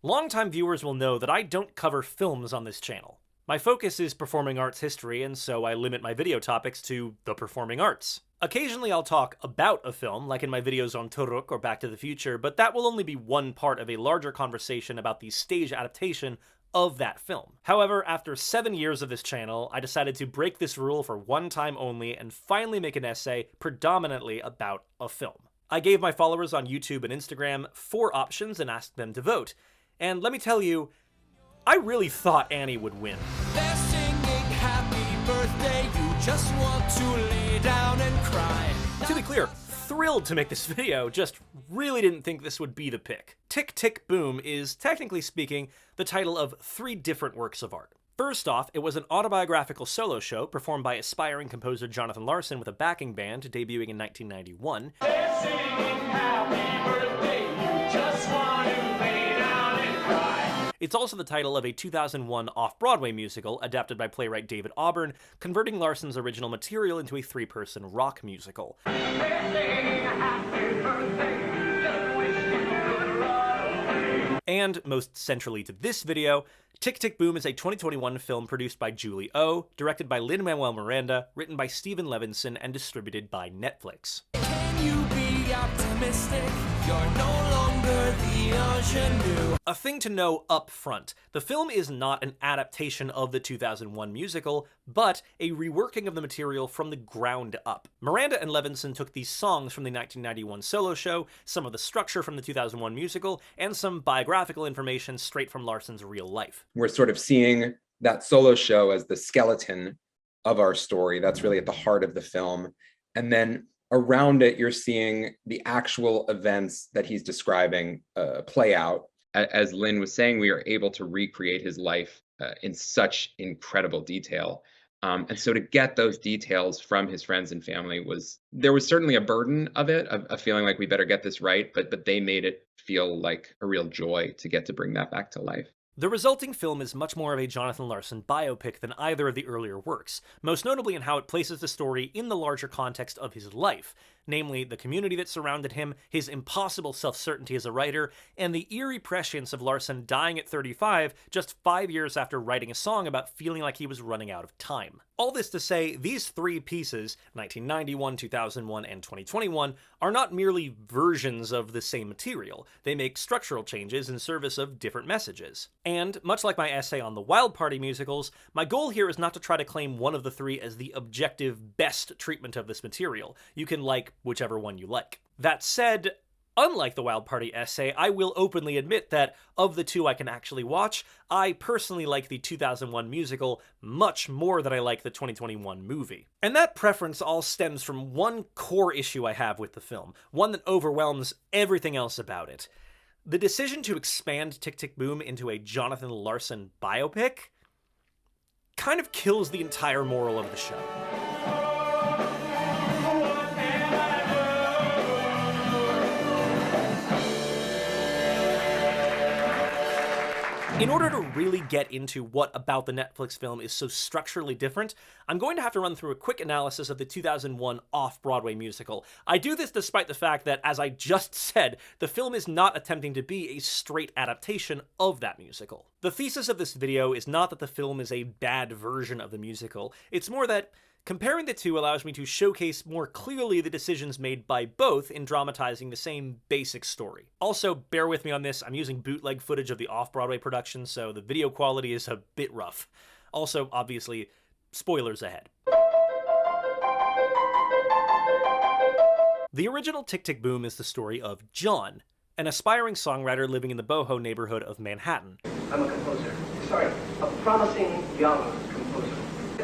Longtime viewers will know that I don't cover films on this channel. My focus is performing arts history, and so I limit my video topics to the performing arts. Occasionally I'll talk about a film, like in my videos on Turok or Back to the Future, but that will only be one part of a larger conversation about the stage adaptation of that film. However, after 7 years of this channel, I decided to break this rule for one time only and finally make an essay predominantly about a film. I gave my followers on YouTube and Instagram 4 options and asked them to vote. And let me tell you, I really thought Annie would win. They're singing happy birthday, you just want to lay down and cry. To be clear, thrilled to make this video, just really didn't think this would be the pick. Tick Tick Boom is, technically speaking, the title of 3 different works of art. First off, it was an autobiographical solo show performed by aspiring composer Jonathan Larson with a backing band, debuting in 1991. They're singing happy birthday, you just want to lay down and cry. It's also the title of a 2001 off-Broadway musical, adapted by playwright David Auburn, converting Larson's original material into a 3-person rock musical. They're singing happy birthday, just wish you could run away. And, most centrally to this video, Tick Tick Boom is a 2021 film produced by Julie O, directed by Lin-Manuel Miranda, written by Stephen Levinson, and distributed by Netflix. Can you be optimistic? You're no longer the ingenue. A thing to know up front, the film is not an adaptation of the 2001 musical, but a reworking of the material from the ground up. Miranda and Levinson took these songs from the 1991 solo show, some of the structure from the 2001 musical, and some biographical information straight from Larson's real life. We're sort of seeing that solo show as the skeleton of our story. That's really at the heart of the film. And then around it, you're seeing the actual events that he's describing play out. As Lin was saying, we are able to recreate his life in such incredible detail. And so to get those details from his friends and family there was certainly a burden of it, of feeling like we better get this right, but they made it feel like a real joy to get to bring that back to life. The resulting film is much more of a Jonathan Larson biopic than either of the earlier works, most notably in how it places the story in the larger context of his life, namely the community that surrounded him, his impossible self-certainty as a writer, and the eerie prescience of Larson dying at 35 just 5 years after writing a song about feeling like he was running out of time. All this to say, these 3 pieces, 1991, 2001, and 2021, are not merely versions of the same material. They make structural changes in service of different messages. And, much like my essay on the Wild Party musicals, my goal here is not to try to claim one of the 3 as the objective best treatment of this material. You can like whichever one you like. That said, unlike the Wild Party essay, I will openly admit that, of the 2 I can actually watch, I personally like the 2001 musical much more than I like the 2021 movie. And that preference all stems from one core issue I have with the film, one that overwhelms everything else about it. The decision to expand Tick Tick Boom into a Jonathan Larson biopic kind of kills the entire moral of the show. In order to really get into what about the Netflix film is so structurally different, I'm going to have to run through a quick analysis of the 2001 off-Broadway musical. I do this despite the fact that, as I just said, the film is not attempting to be a straight adaptation of that musical. The thesis of this video is not that the film is a bad version of the musical, it's more that comparing the 2 allows me to showcase more clearly the decisions made by both in dramatizing the same basic story. Also, bear with me on this, I'm using bootleg footage of the off-Broadway production, so the video quality is a bit rough. Also, obviously, spoilers ahead. The original Tick Tick Boom is the story of John, an aspiring songwriter living in the boho neighborhood of Manhattan. I'm a composer. Sorry, a promising young composer.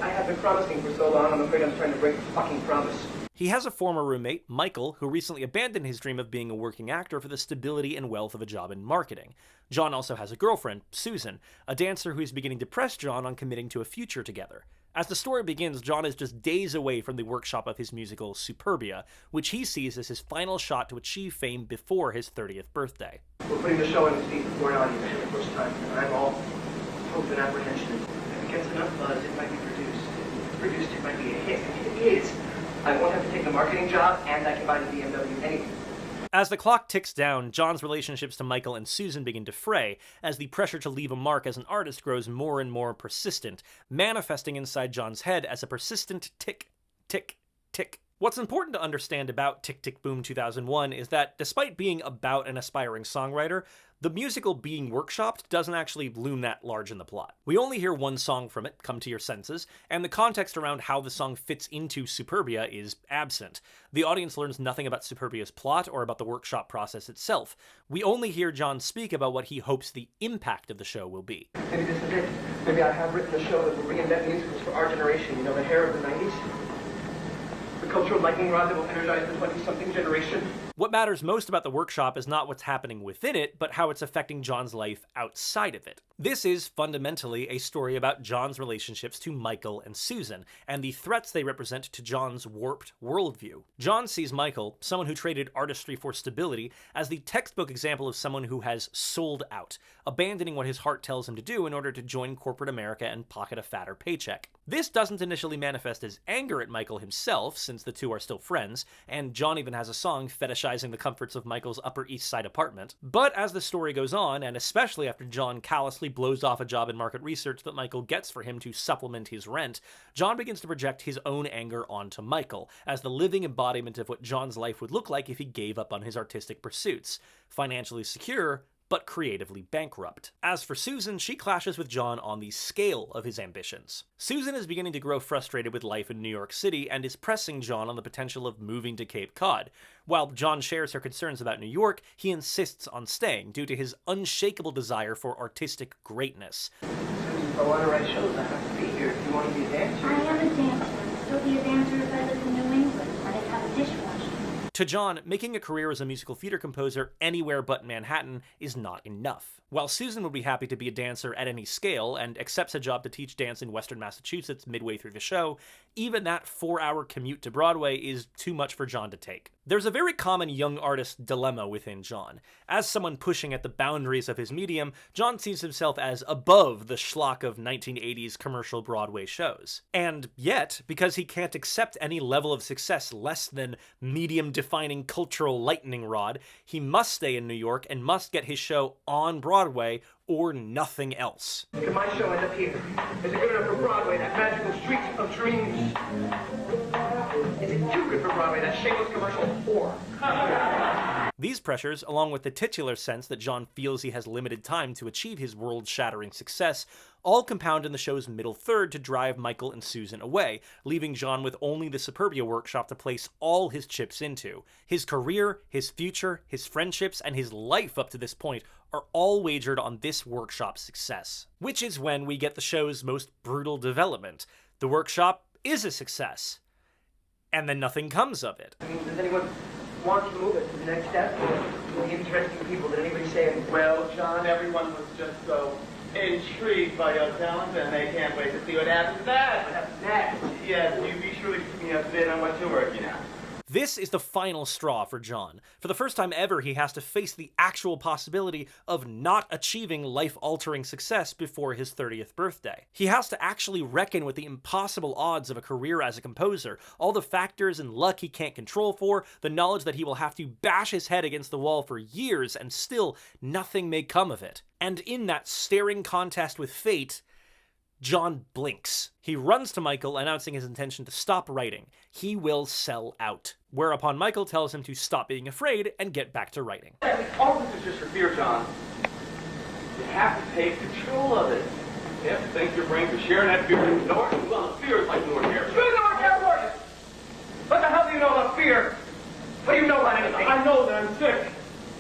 I have been promising for so long, I'm afraid I'm trying to break the fucking promise. He has a former roommate, Michael, who recently abandoned his dream of being a working actor for the stability and wealth of a job in marketing. John also has a girlfriend, Susan, a dancer who is beginning to press John on committing to a future together. As the story begins, John is just days away from the workshop of his musical Superbia, which he sees as his final shot to achieve fame before his 30th birthday. We're putting the show on its feet before an audience for the first time, and I'm all hope and apprehension. If it gets enough buzz, it might be produced. If produced, it might be a hit. If it is, I won't have to take the marketing job, and I can buy the BMW anyway. As the clock ticks down, John's relationships to Michael and Susan begin to fray, as the pressure to leave a mark as an artist grows more and more persistent, manifesting inside John's head as a persistent tick, tick, tick. What's important to understand about Tick Tick Boom 2001 is that, despite being about an aspiring songwriter, the musical being workshopped doesn't actually loom that large in the plot. We only hear one song from it, Come to Your Senses, and the context around how the song fits into Superbia is absent. The audience learns nothing about Superbia's plot or about the workshop process itself. We only hear John speak about what he hopes the impact of the show will be. Maybe this is it. Maybe I have written a show that will reinvent musicals for our generation. You know, the hair of the 90s? The cultural lightning rod that will energize the 20-something generation. What matters most about the workshop is not what's happening within it, but how it's affecting John's life outside of it. This is fundamentally a story about John's relationships to Michael and Susan, and the threats they represent to John's warped worldview. John sees Michael, someone who traded artistry for stability, as the textbook example of someone who has sold out, abandoning what his heart tells him to do in order to join corporate America and pocket a fatter paycheck. This doesn't initially manifest as anger at Michael himself, since the two are still friends, and John even has a song fetishizing the comforts of Michael's Upper East Side apartment. But as the story goes on, and especially after John callously blows off a job in market research that Michael gets for him to supplement his rent, John begins to project his own anger onto Michael, as the living embodiment of what John's life would look like if he gave up on his artistic pursuits. Financially secure, but creatively bankrupt. As for Susan, she clashes with John on the scale of his ambitions. Susan is beginning to grow frustrated with life in New York City and is pressing John on the potential of moving to Cape Cod. While John shares her concerns about New York, he insists on staying due to his unshakable desire for artistic greatness. If I want to write shows, I have to be here. If you want to be a dancer... I am a dancer. I'd still be a dancer if I lived in New England, where they have a dishwasher. To John, making a career as a musical theater composer anywhere but Manhattan is not enough. While Susan would be happy to be a dancer at any scale and accepts a job to teach dance in Western Massachusetts midway through the show, even that 4-hour commute to Broadway is too much for John to take. There's a very common young artist dilemma within John. As someone pushing at the boundaries of his medium, John sees himself as above the schlock of 1980s commercial Broadway shows. And yet, because he can't accept any level of success less than medium-defining cultural lightning rod, he must stay in New York and must get his show on Broadway or nothing else. Can my show end up here? Is it good enough for Broadway, that magical street of dreams? Is it too good for Broadway, that shameless commercial whore? These pressures, along with the titular sense that John feels he has limited time to achieve his world-shattering success, all compound in the show's middle third to drive Michael and Susan away, leaving John with only the Superbia workshop to place all his chips into. His career, his future, his friendships, and his life up to this point are all wagered on this workshop's success. Which is when we get the show's most brutal development. The workshop is a success. And then nothing comes of it. I mean, does anyone want to move it to the next step? Or the interesting people? Did anybody say, Well, John, everyone was just so intrigued by your talent, and they can't wait to see what happens what next. happens next? Yes, you be sure to keep me up to date on what you're working on. This is the final straw for John. For the first time ever, he has to face the actual possibility of not achieving life-altering success before his 30th birthday. He has to actually reckon with the impossible odds of a career as a composer, all the factors and luck he can't control for, the knowledge that he will have to bash his head against the wall for years and still nothing may come of it. And in that staring contest with fate, John blinks. He runs to Michael, announcing his intention to stop writing. He will sell out. Whereupon Michael tells him to stop being afraid and get back to writing. All this is just for fear, John. You have to take control of it. You have to thank your brain for sharing that fear with North. Well, fear is like North here. You know what I'm working? What the hell do you know about fear? What do you know about anything? I know that I'm sick,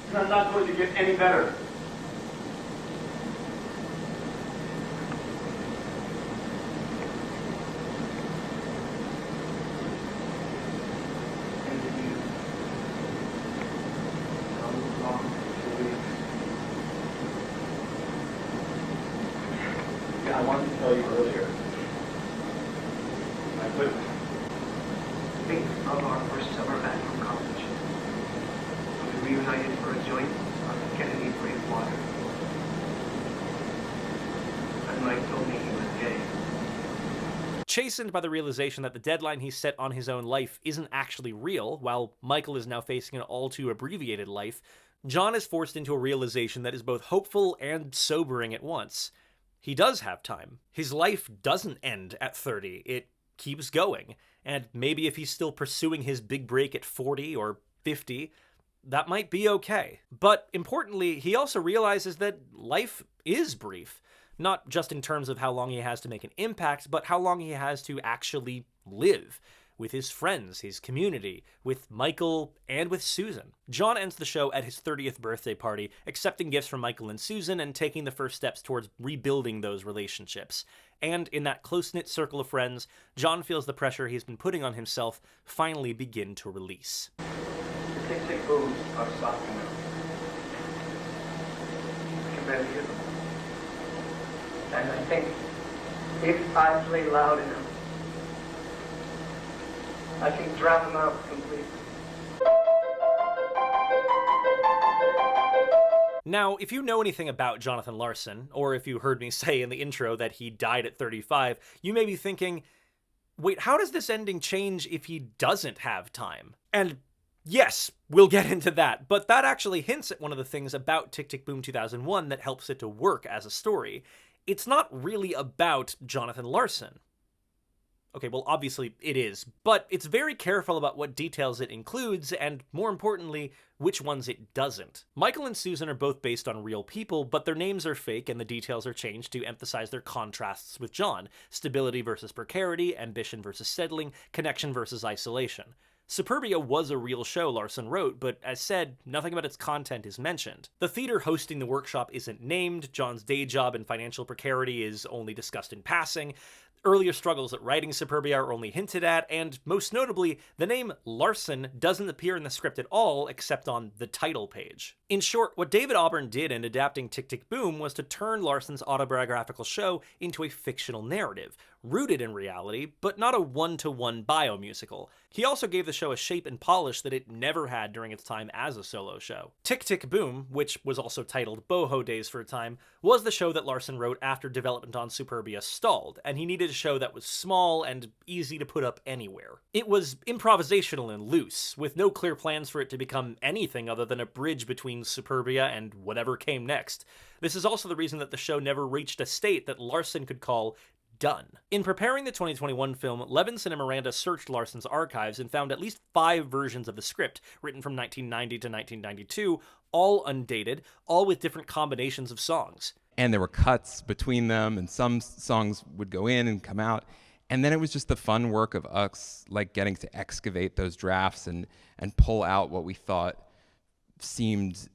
and I'm not going to get any better. I wanted to tell you earlier. I quit. Think of our first summer back from college. We reunited for a joint on the Kennedy Breakwater. And Mike told me he was gay. Chastened by the realization that the deadline he set on his own life isn't actually real, while Michael is now facing an all too abbreviated life, John is forced into a realization that is both hopeful and sobering at once. He does have time. His life doesn't end at 30, it keeps going, and maybe if he's still pursuing his big break at 40 or 50, that might be okay. But importantly, he also realizes that life is brief. Not just in terms of how long he has to make an impact, but how long he has to actually live. With his friends, his community, with Michael, and with Susan. John ends the show at his 30th birthday party, accepting gifts from Michael and Susan and taking the first steps towards rebuilding those relationships. And in that close-knit circle of friends, John feels the pressure he's been putting on himself finally begin to release. The tick-tick booms are softening now. I can barely hear them. And I think if I play loud enough, I can drown them out completely. Now, if you know anything about Jonathan Larson, or if you heard me say in the intro that he died at 35, you may be thinking, wait, how does this ending change if he doesn't have time? And yes, we'll get into that, but that actually hints at one of the things about Tick, Tick, Boom 2001 that helps it to work as a story. It's not really about Jonathan Larson. Okay, well, obviously it is, but it's very careful about what details it includes, and more importantly, which ones it doesn't. Michael and Susan are both based on real people, but their names are fake and the details are changed to emphasize their contrasts with John. Stability versus precarity, ambition versus settling, connection versus isolation. Superbia was a real show Larson wrote, but as said, nothing about its content is mentioned. The theater hosting the workshop isn't named, John's day job and financial precarity is only discussed in passing, earlier struggles at writing Superbia are only hinted at, and most notably, the name Larson doesn't appear in the script at all except on the title page. In short, what David Auburn did in adapting Tick, Tick, Boom was to turn Larson's autobiographical show into a fictional narrative, rooted in reality, but not a one-to-one biomusical. He also gave the show a shape and polish that it never had during its time as a solo show. Tick, Tick, Boom, which was also titled Boho Days for a time, was the show that Larson wrote after development on Superbia stalled, and he needed a show that was small and easy to put up anywhere. It was improvisational and loose, with no clear plans for it to become anything other than a bridge between Superbia and whatever came next. This is also the reason that the show never reached a state that Larson could call done. In preparing the 2021 film, Levinson and Miranda searched Larson's archives and found at least 5 versions of the script, written from 1990 to 1992, all undated, all with different combinations of songs. And there were cuts between them, and some songs would go in and come out. And then it was just the fun work of us, like, getting to excavate those drafts and pull out what we thought seemed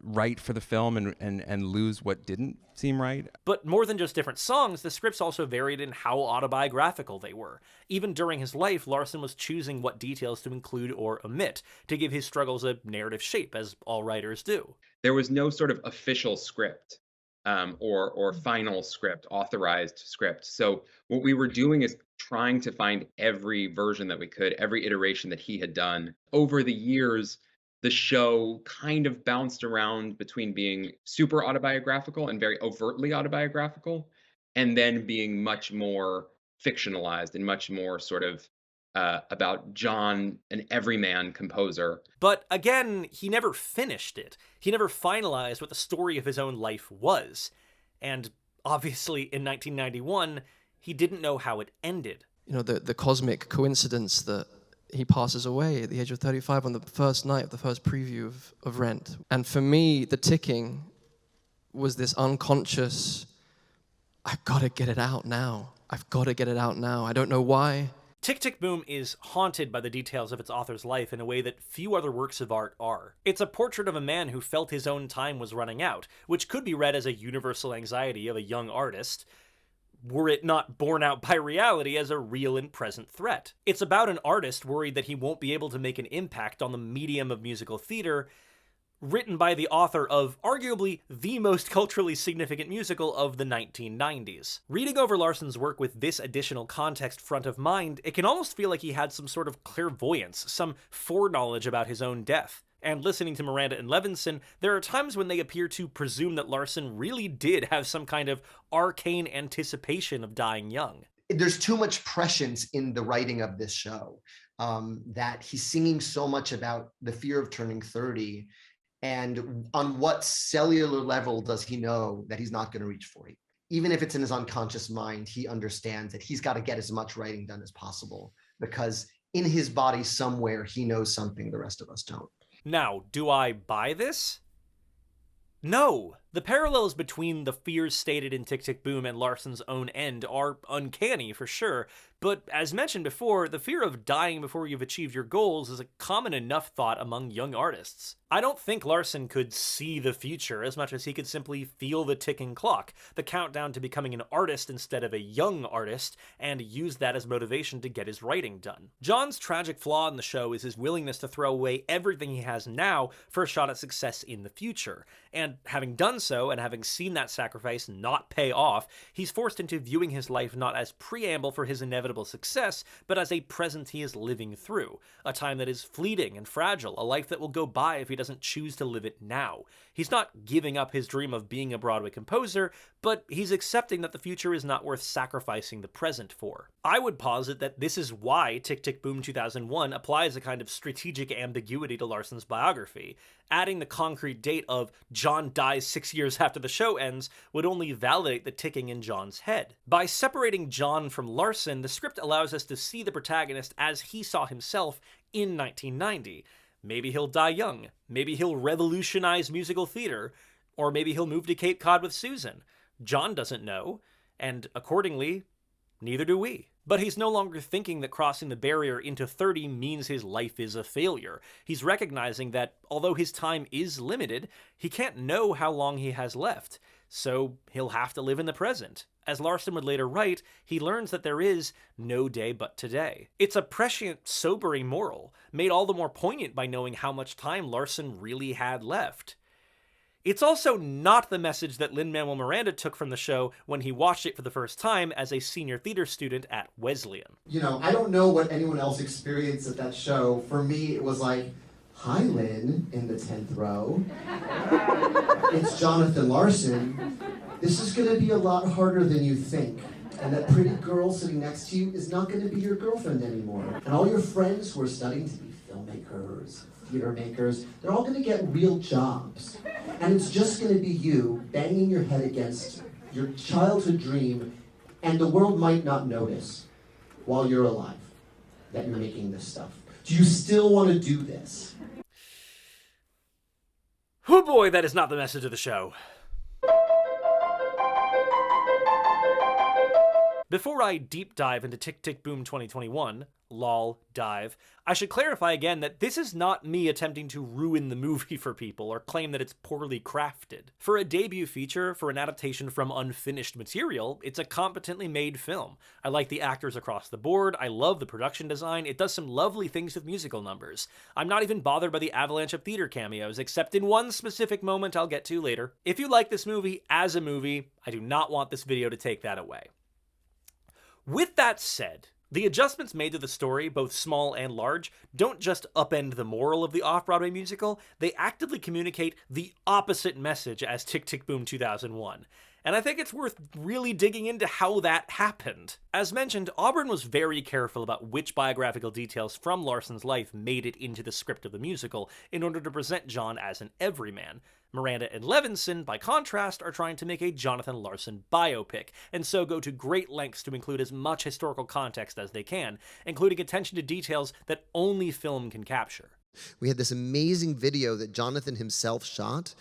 right for the film and lose what didn't seem right. But more than just different songs, the scripts also varied in how autobiographical they were. Even during his life, Larson was choosing what details to include or omit to give his struggles a narrative shape, as all writers do. There was no sort of official script or final script, authorized script. So what we were doing is trying to find every version that we could, every iteration that he had done. Over the years, the show kind of bounced around between being super autobiographical and very overtly autobiographical, and then being much more fictionalized and much more sort of about John, an everyman composer. But again, he never finished it. He never finalized what the story of his own life was. And obviously, in 1991, he didn't know how it ended. You know, the cosmic coincidence that he passes away at the age of 35 on the first night of the first preview of Rent. And for me, the ticking was this unconscious, I've got to get it out now. I've got to get it out now. I don't know why. Tick, Tick, Boom is haunted by the details of its author's life in a way that few other works of art are. It's a portrait of a man who felt his own time was running out, which could be read as a universal anxiety of a young artist, were it not borne out by reality as a real and present threat. It's about an artist worried that he won't be able to make an impact on the medium of musical theater, written by the author of arguably the most culturally significant musical of the 1990s. Reading over Larson's work with this additional context front of mind, it can almost feel like he had some sort of clairvoyance, some foreknowledge about his own death. And listening to Miranda and Levinson, there are times when they appear to presume that Larson really did have some kind of arcane anticipation of dying young. there's too much prescience in the writing of this show, that he's singing so much about the fear of turning 30. And on what cellular level does he know that he's not going to reach 40? Even if it's in his unconscious mind, he understands that he's got to get as much writing done as possible, because in his body somewhere, he knows something the rest of us don't. Now, do I buy this? No. The parallels between the fears stated in Tick, Tick, Boom and Larson's own end are uncanny for sure, but as mentioned before, the fear of dying before you've achieved your goals is a common enough thought among young artists. I don't think Larson could see the future as much as he could simply feel the ticking clock, the countdown to becoming an artist instead of a young artist, and use that as motivation to get his writing done. John's tragic flaw in the show is his willingness to throw away everything he has now for a shot at success in the future, and having done so, and having seen that sacrifice not pay off, he's forced into viewing his life not as preamble for his inevitable success, but as a present he is living through, a time that is fleeting and fragile, a life that will go by if he doesn't choose to live it now. He's not giving up his dream of being a Broadway composer, but he's accepting that the future is not worth sacrificing the present for. I would posit that this is why Tick, Tick, Boom 2001 applies a kind of strategic ambiguity to Larson's biography. Adding the concrete date of John dies 6 years after the show ends would only validate the ticking in John's head. By separating John from Larson, the script allows us to see the protagonist as he saw himself in 1990. Maybe he'll die young, maybe he'll revolutionize musical theater, or maybe he'll move to Cape Cod with Susan. John doesn't know, and accordingly, neither do we. But he's no longer thinking that crossing the barrier into 30 means his life is a failure. He's recognizing that, although his time is limited, he can't know how long he has left, so he'll have to live in the present. As Larson would later write, he learns that there is no day but today. It's a prescient, sobering moral, made all the more poignant by knowing how much time Larson really had left. It's also not the message that Lin-Manuel Miranda took from the show when he watched it for the first time as a senior theater student at Wesleyan. You know, I don't know what anyone else experienced at that show. For me, it was like, hi, Lynn, in the 10th row. It's Jonathan Larson. This is going to be a lot harder than you think. And that pretty girl sitting next to you is not going to be your girlfriend anymore. And all your friends who are studying to be filmmakers, theater makers, they're all going to get real jobs. And it's just going to be you banging your head against your childhood dream, and the world might not notice while you're alive that you're making this stuff. Do you still want to do this? Oh boy, that is not the message of the show. Before I deep dive into Tick, Tick, Boom 2021, lol, dive, I should clarify again that this is not me attempting to ruin the movie for people or claim that it's poorly crafted. For a debut feature, for an adaptation from unfinished material, it's a competently made film. I like the actors across the board, I love the production design, it does some lovely things with musical numbers. I'm not even bothered by the avalanche of theater cameos, except in one specific moment I'll get to later. If you like this movie as a movie, I do not want this video to take that away. With that said, the adjustments made to the story, both small and large, don't just upend the moral of the off-Broadway musical, they actively communicate the opposite message as Tick, Tick, Boom 2001. And I think it's worth really digging into how that happened. As mentioned, Auburn was very careful about which biographical details from Larson's life made it into the script of the musical in order to present John as an everyman. Miranda and Levinson, by contrast, are trying to make a Jonathan Larson biopic, and so go to great lengths to include as much historical context as they can, including attention to details that only film can capture. We had this amazing video that Jonathan himself shot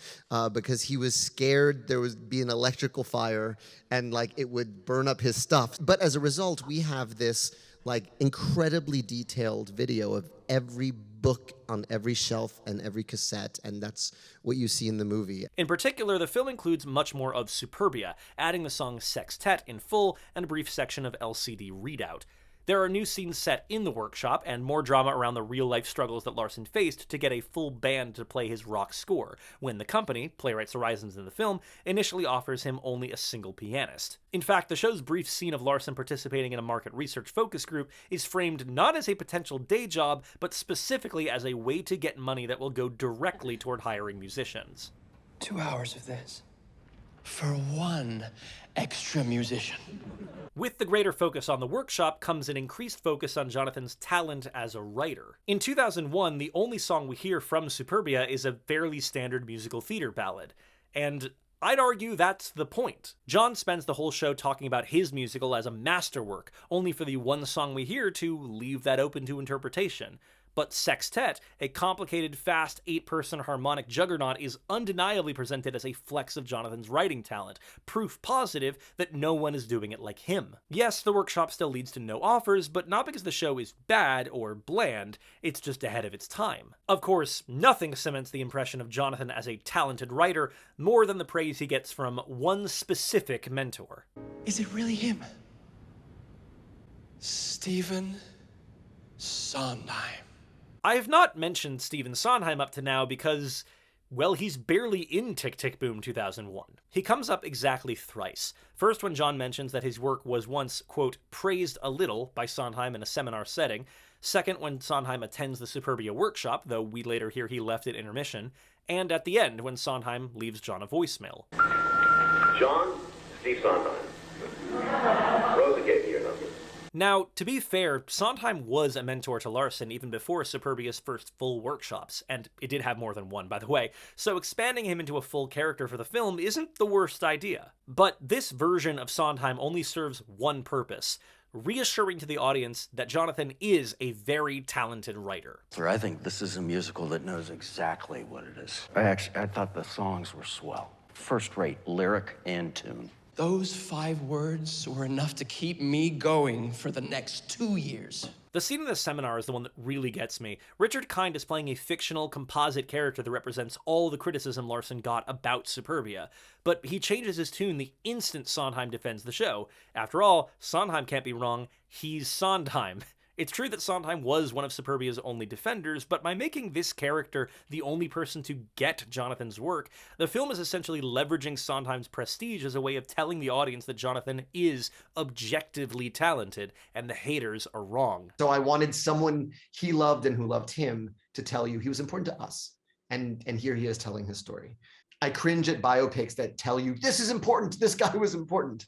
because he was scared there would be an electrical fire and like it would burn up his stuff. But as a result, we have this like incredibly detailed video of every book on every shelf and every cassette, and that's what you see in the movie. In particular, the film includes much more of Superbia, adding the song Sextet in full and a brief section of LCD Readout. There are new scenes set in the workshop and more drama around the real-life struggles that Larson faced to get a full band to play his rock score, when the company, Playwrights Horizons in the film, initially offers him only a single pianist. In fact, the show's brief scene of Larson participating in a market research focus group is framed not as a potential day job, but specifically as a way to get money that will go directly toward hiring musicians. 2 hours of this. for one extra musician. With the greater focus on the workshop comes an increased focus on Jonathan's talent as a writer. In 2001, the only song we hear from Superbia is a fairly standard musical theater ballad, and I'd argue that's the point. John spends the whole show talking about his musical as a masterwork, only for the one song we hear to leave that open to interpretation. But Sextet, a complicated, fast, 8-person harmonic juggernaut, is undeniably presented as a flex of Jonathan's writing talent, proof positive that no one is doing it like him. Yes, the workshop still leads to no offers, but not because the show is bad or bland, it's just ahead of its time. Of course, nothing cements the impression of Jonathan as a talented writer more than the praise he gets from one specific mentor. Is it really him? Stephen Sondheim. I have not mentioned Stephen Sondheim up to now because, well, he's barely in Tick, Tick, Boom 2001. He comes up exactly thrice. First, when John mentions that his work was once, quote, praised a little by Sondheim in a seminar setting. Second, when Sondheim attends the Superbia workshop, though we later hear he left at intermission. And at the end, when Sondheim leaves John a voicemail. John, Steve Sondheim. Rosa gave me your number. Now, to be fair, Sondheim was a mentor to Larson even before Superbia's first full workshops, and it did have more than one, by the way, so expanding him into a full character for the film isn't the worst idea. But this version of Sondheim only serves one purpose: reassuring to the audience that Jonathan is a very talented writer. I think this is a musical that knows exactly what it is. I thought the songs were swell. First-rate lyric and tune. Those 5 words were enough to keep me going for the next 2 years. The scene in the seminar is the one that really gets me. Richard Kind is playing a fictional composite character that represents all the criticism Larson got about Superbia, but he changes his tune the instant Sondheim defends the show. After all, Sondheim can't be wrong, he's Sondheim. It's true that Sondheim was one of Superbia's only defenders, but by making this character the only person to get Jonathan's work, the film is essentially leveraging Sondheim's prestige as a way of telling the audience that Jonathan is objectively talented, and the haters are wrong. So I wanted someone he loved and who loved him to tell you he was important to us. And here he is telling his story. I cringe at biopics that tell you, this is important, this guy was important.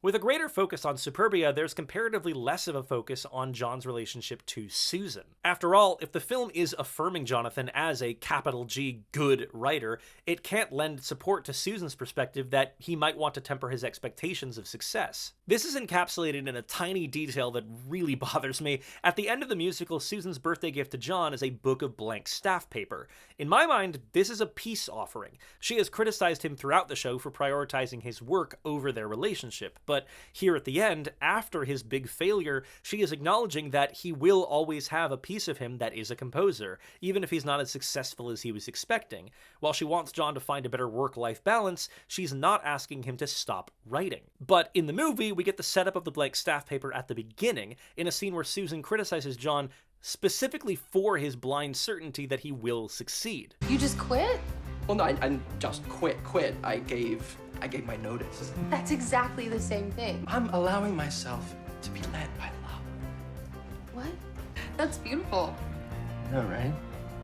With a greater focus on Superbia, there's comparatively less of a focus on John's relationship to Susan. After all, if the film is affirming Jonathan as a capital G good writer, it can't lend support to Susan's perspective that he might want to temper his expectations of success. This is encapsulated in a tiny detail that really bothers me. At the end of the musical, Susan's birthday gift to John is a book of blank staff paper. In my mind, this is a peace offering. She has criticized him throughout the show for prioritizing his work over their relationship, but here at the end, after his big failure, she is acknowledging that he will always have a piece of him that is a composer, even if he's not as successful as he was expecting. While she wants John to find a better work-life balance, she's not asking him to stop writing. But in the movie, we get the setup of the blank staff paper at the beginning, in a scene where Susan criticizes John specifically for his blind certainty that he will succeed. You just quit? Well, no, I just quit. I gave my notice. That's exactly the same thing. I'm allowing myself to be led by love. What? That's beautiful. No, right?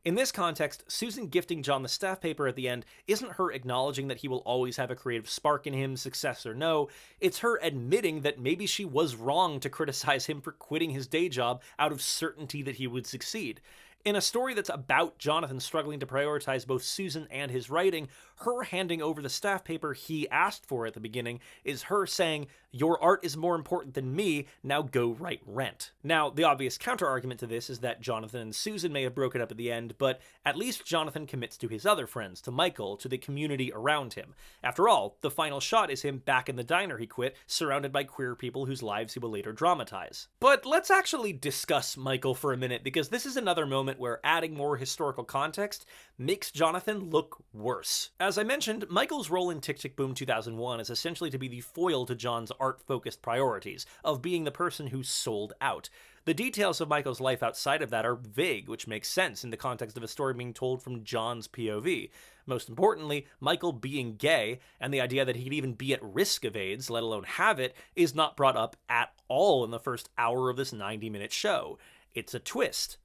In this context, Susan gifting John the staff paper at the end isn't her acknowledging that he will always have a creative spark in him, success or no. It's her admitting that maybe she was wrong to criticize him for quitting his day job out of certainty that he would succeed. In a story that's about Jonathan struggling to prioritize both Susan and his writing, her handing over the staff paper he asked for at the beginning is her saying, "Your art is more important than me, now go write Rent." Now, the obvious counter-argument to this is that Jonathan and Susan may have broken up at the end, but at least Jonathan commits to his other friends, to Michael, to the community around him. After all, the final shot is him back in the diner he quit, surrounded by queer people whose lives he will later dramatize. But let's actually discuss Michael for a minute, because this is another moment where adding more historical context makes Jonathan look worse. As I mentioned, Michael's role in Tick, Tick, Boom 2001 is essentially to be the foil to John's art-focused priorities, of being the person who's sold out. The details of Michael's life outside of that are vague, which makes sense in the context of a story being told from John's POV. Most importantly, Michael being gay, and the idea that he could even be at risk of AIDS, let alone have it, is not brought up at all in the first hour of this 90-minute show. It's a twist.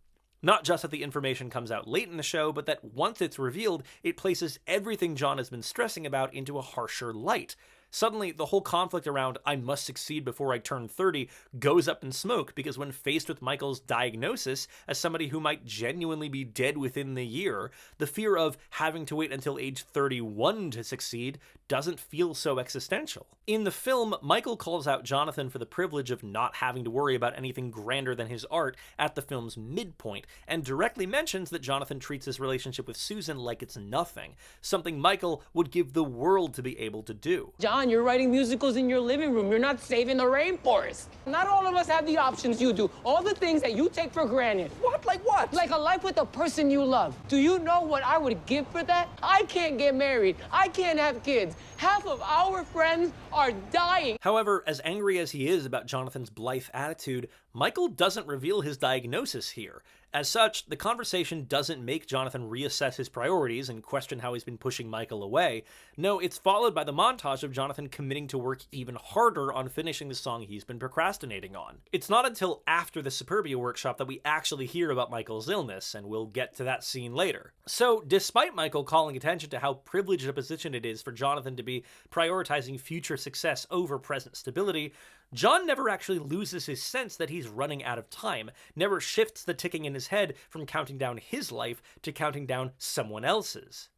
Not just that the information comes out late in the show, but that once it's revealed, it places everything John has been stressing about into a harsher light. Suddenly, the whole conflict around I must succeed before I turn 30 goes up in smoke because when faced with Michael's diagnosis as somebody who might genuinely be dead within the year, the fear of having to wait until age 31 to succeed doesn't feel so existential. In the film, Michael calls out Jonathan for the privilege of not having to worry about anything grander than his art at the film's midpoint, and directly mentions that Jonathan treats his relationship with Susan like it's nothing, something Michael would give the world to be able to do. John, you're writing musicals in your living room. You're not saving the rainforest. Not all of us have the options you do. All the things that you take for granted. What? Like what? Like a life with a person you love. Do you know what I would give for that? I can't get married. I can't have kids. Half of our friends are dying. However, as angry as he is about Jonathan's blithe attitude, Michael doesn't reveal his diagnosis here. As such, the conversation doesn't make Jonathan reassess his priorities and question how he's been pushing Michael away. No, it's followed by the montage of Jonathan committing to work even harder on finishing the song he's been procrastinating on. It's not until after the Superbia workshop that we actually hear about Michael's illness, and we'll get to that scene later. So, despite Michael calling attention to how privileged a position it is for Jonathan to be prioritizing future success over present stability, John never actually loses his sense that he's running out of time, never shifts the ticking in his head from counting down his life to counting down someone else's.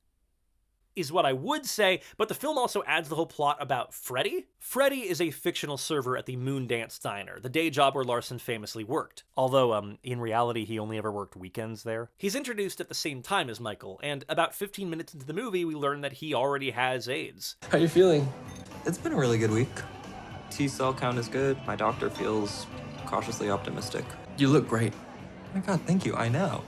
Is what I would say, but the film also adds the whole plot about Freddy. Freddy is a fictional server at the Moon Dance Diner, the day job where Larson famously worked. Although, in reality, he only ever worked weekends there. He's introduced at the same time as Michael, and about 15 minutes into the movie, we learn that he already has AIDS. How you feeling? It's been a really good week. T-cell count is good. My doctor feels cautiously optimistic. You look great. Oh my god, thank you. I know.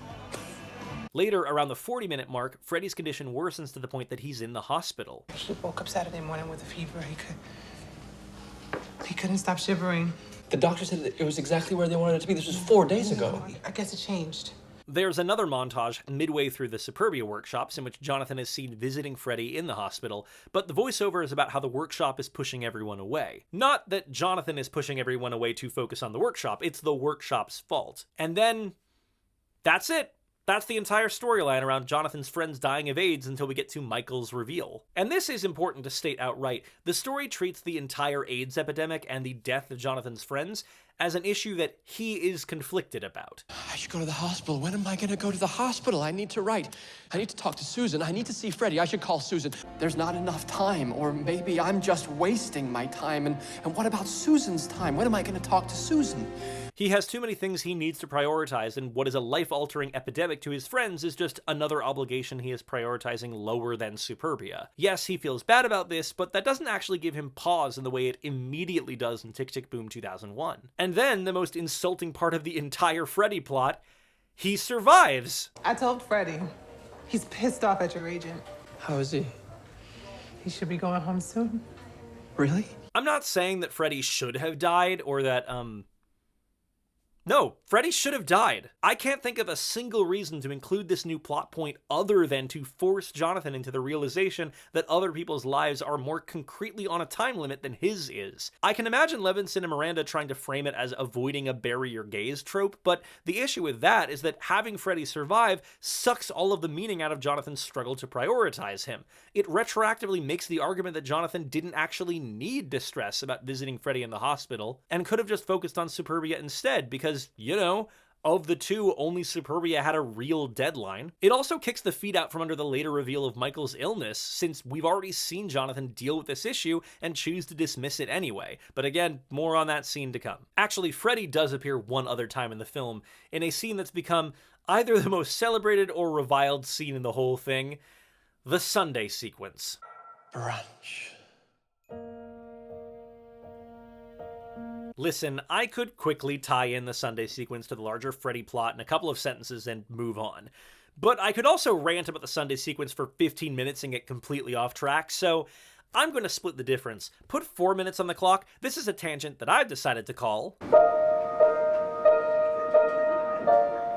Later, around the 40-minute mark, Freddy's condition worsens to the point that he's in the hospital. He woke up Saturday morning with a fever. He couldn't stop shivering. The doctor said that it was exactly where they wanted it to be. This was 4 days ago. I guess it changed. There's another montage midway through the Superbia workshops in which Jonathan is seen visiting Freddy in the hospital, but the voiceover is about how the workshop is pushing everyone away. Not that Jonathan is pushing everyone away to focus on the workshop, it's the workshop's fault. And then, that's it. That's the entire storyline around Jonathan's friends dying of AIDS until we get to Michael's reveal. And this is important to state outright. The story treats the entire AIDS epidemic and the death of Jonathan's friends as an issue that he is conflicted about. I should go to the hospital. When am I going to go to the hospital? I need to write. I need to talk to Susan. I need to see Freddie. I should call Susan. There's not enough time, or maybe I'm just wasting my time. And what about Susan's time? When am I going to talk to Susan? He has too many things he needs to prioritize, and what is a life-altering epidemic to his friends is just another obligation he is prioritizing lower than Superbia. Yes, he feels bad about this, but that doesn't actually give him pause in the way it immediately does in Tick, Tick, Boom 2001. And then, the most insulting part of the entire Freddy plot, he survives! I told Freddie. He's pissed off at your agent. How is he? He should be going home soon. Really? I'm not saying that Freddy should have died, or that, No, Freddy should have died. I can't think of a single reason to include this new plot point other than to force Jonathan into the realization that other people's lives are more concretely on a time limit than his is. I can imagine Levinson and Miranda trying to frame it as avoiding a bury your gaze trope, but the issue with that is that having Freddy survive sucks all of the meaning out of Jonathan's struggle to prioritize him. It retroactively makes the argument that Jonathan didn't actually need distress about visiting Freddy in the hospital, and could have just focused on Superbia instead, because you know, of the two, only Superbia had a real deadline. It also kicks the feet out from under the later reveal of Michael's illness, since we've already seen Jonathan deal with this issue and choose to dismiss it anyway. But again, more on that scene to come. Actually, Freddy does appear one other time in the film, in a scene that's become either the most celebrated or reviled scene in the whole thing, the Sunday sequence. Brunch. Listen, I could quickly tie in the Sunday sequence to the larger Freddy plot in a couple of sentences and move on. But I could also rant about the Sunday sequence for 15 minutes and get completely off track, so I'm going to split the difference. Put 4 minutes on the clock. This is a tangent that I've decided to call...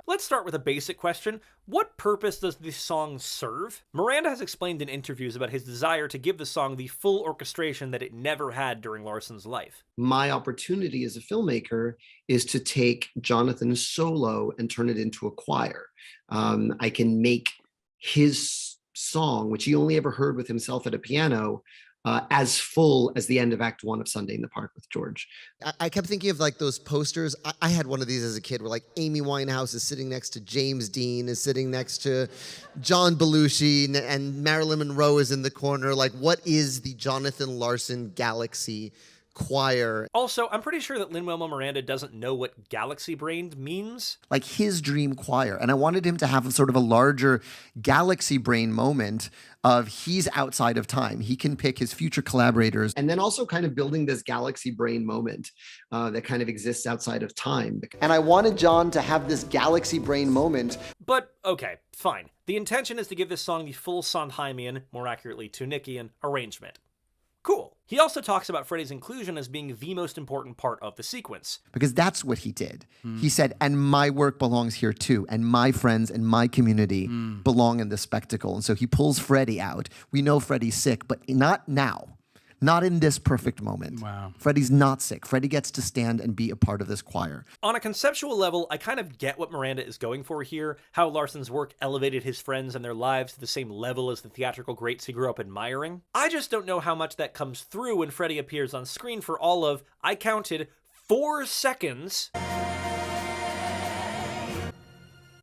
Let's Let's start with a basic question. What purpose does this song serve? Miranda has explained in interviews about his desire to give the song the full orchestration that it never had during Larson's life. My opportunity as a filmmaker is to take Jonathan's solo and turn it into a choir. I can make his song, which he only ever heard with himself at a piano, as full as the end of Act 1 of Sunday in the Park with George. I kept thinking of like those posters. I had one of these as a kid where like Amy Winehouse is sitting next to James Dean, is sitting next to John Belushi, and Marilyn Monroe is in the corner. Like, what is the Jonathan Larson galaxy choir? Also, I'm pretty sure that Lin-Manuel Miranda doesn't know what galaxy-brained means. Like his dream choir. And I wanted him to have sort of a larger galaxy brain moment of he's outside of time. He can pick his future collaborators. And then also kind of building this galaxy brain moment that kind of exists outside of time. And I wanted John to have this galaxy brain moment. But, okay, fine. The intention is to give this song the full Sondheimian, more accurately Tunikian, arrangement. Cool. He also talks about Freddie's inclusion as being the most important part of the sequence. Because that's what he did. He said, and my work belongs here too, and my friends and my community belong in this spectacle. And so he pulls Freddie out. We know Freddie's sick, but not now. Not in this perfect moment. Wow. Freddie's not sick. Freddie gets to stand and be a part of this choir. On a conceptual level, I kind of get what Miranda is going for here, how Larson's work elevated his friends and their lives to the same level as the theatrical greats he grew up admiring. I just don't know how much that comes through when Freddie appears on screen for all of, I counted, 4 seconds.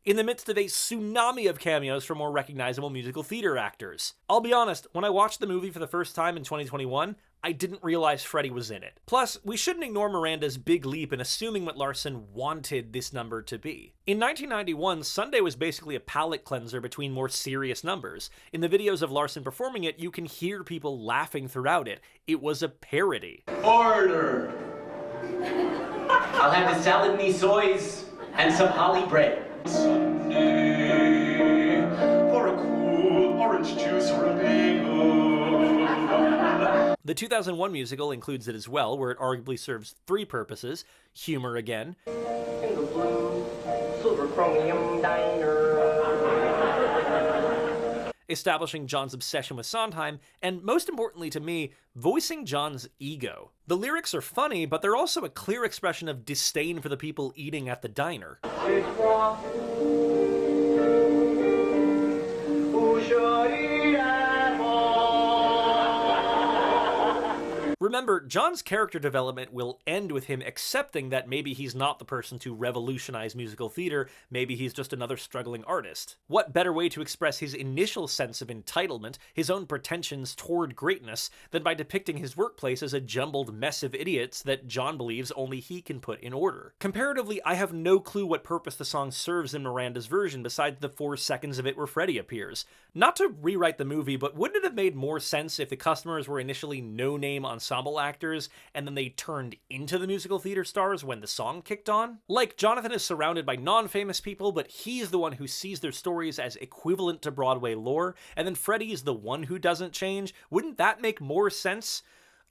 In the midst of a tsunami of cameos from more recognizable musical theater actors. I'll be honest, when I watched the movie for the first time in 2021, I didn't realize Freddie was in it. Plus, we shouldn't ignore Miranda's big leap in assuming what Larson wanted this number to be. In 1991, Sunday was basically a palate cleanser between more serious numbers. In the videos of Larson performing it, you can hear people laughing throughout it. It was a parody. Order! I'll have the salad niçoise and some holly bread. Sunday, for a cool orange juice or a bagel. The 2001 musical includes it as well, where it arguably serves 3 purposes. Humor again. In the blue, silver chromium diner. Establishing John's obsession with Sondheim, and most importantly to me, voicing John's ego. The lyrics are funny, but they're also a clear expression of disdain for the people eating at the diner. Remember, John's character development will end with him accepting that maybe he's not the person to revolutionize musical theater, maybe he's just another struggling artist. What better way to express his initial sense of entitlement, his own pretensions toward greatness, than by depicting his workplace as a jumbled mess of idiots that John believes only he can put in order. Comparatively, I have no clue what purpose the song serves in Miranda's version besides the 4 seconds of it where Freddie appears. Not to rewrite the movie, but wouldn't it have made more sense if the customers were initially no-name ensemble actors, and then they turned into the musical theater stars when the song kicked on? Like, Jonathan is surrounded by non-famous people, but he's the one who sees their stories as equivalent to Broadway lore, and then Freddie is the one who doesn't change. Wouldn't that make more sense?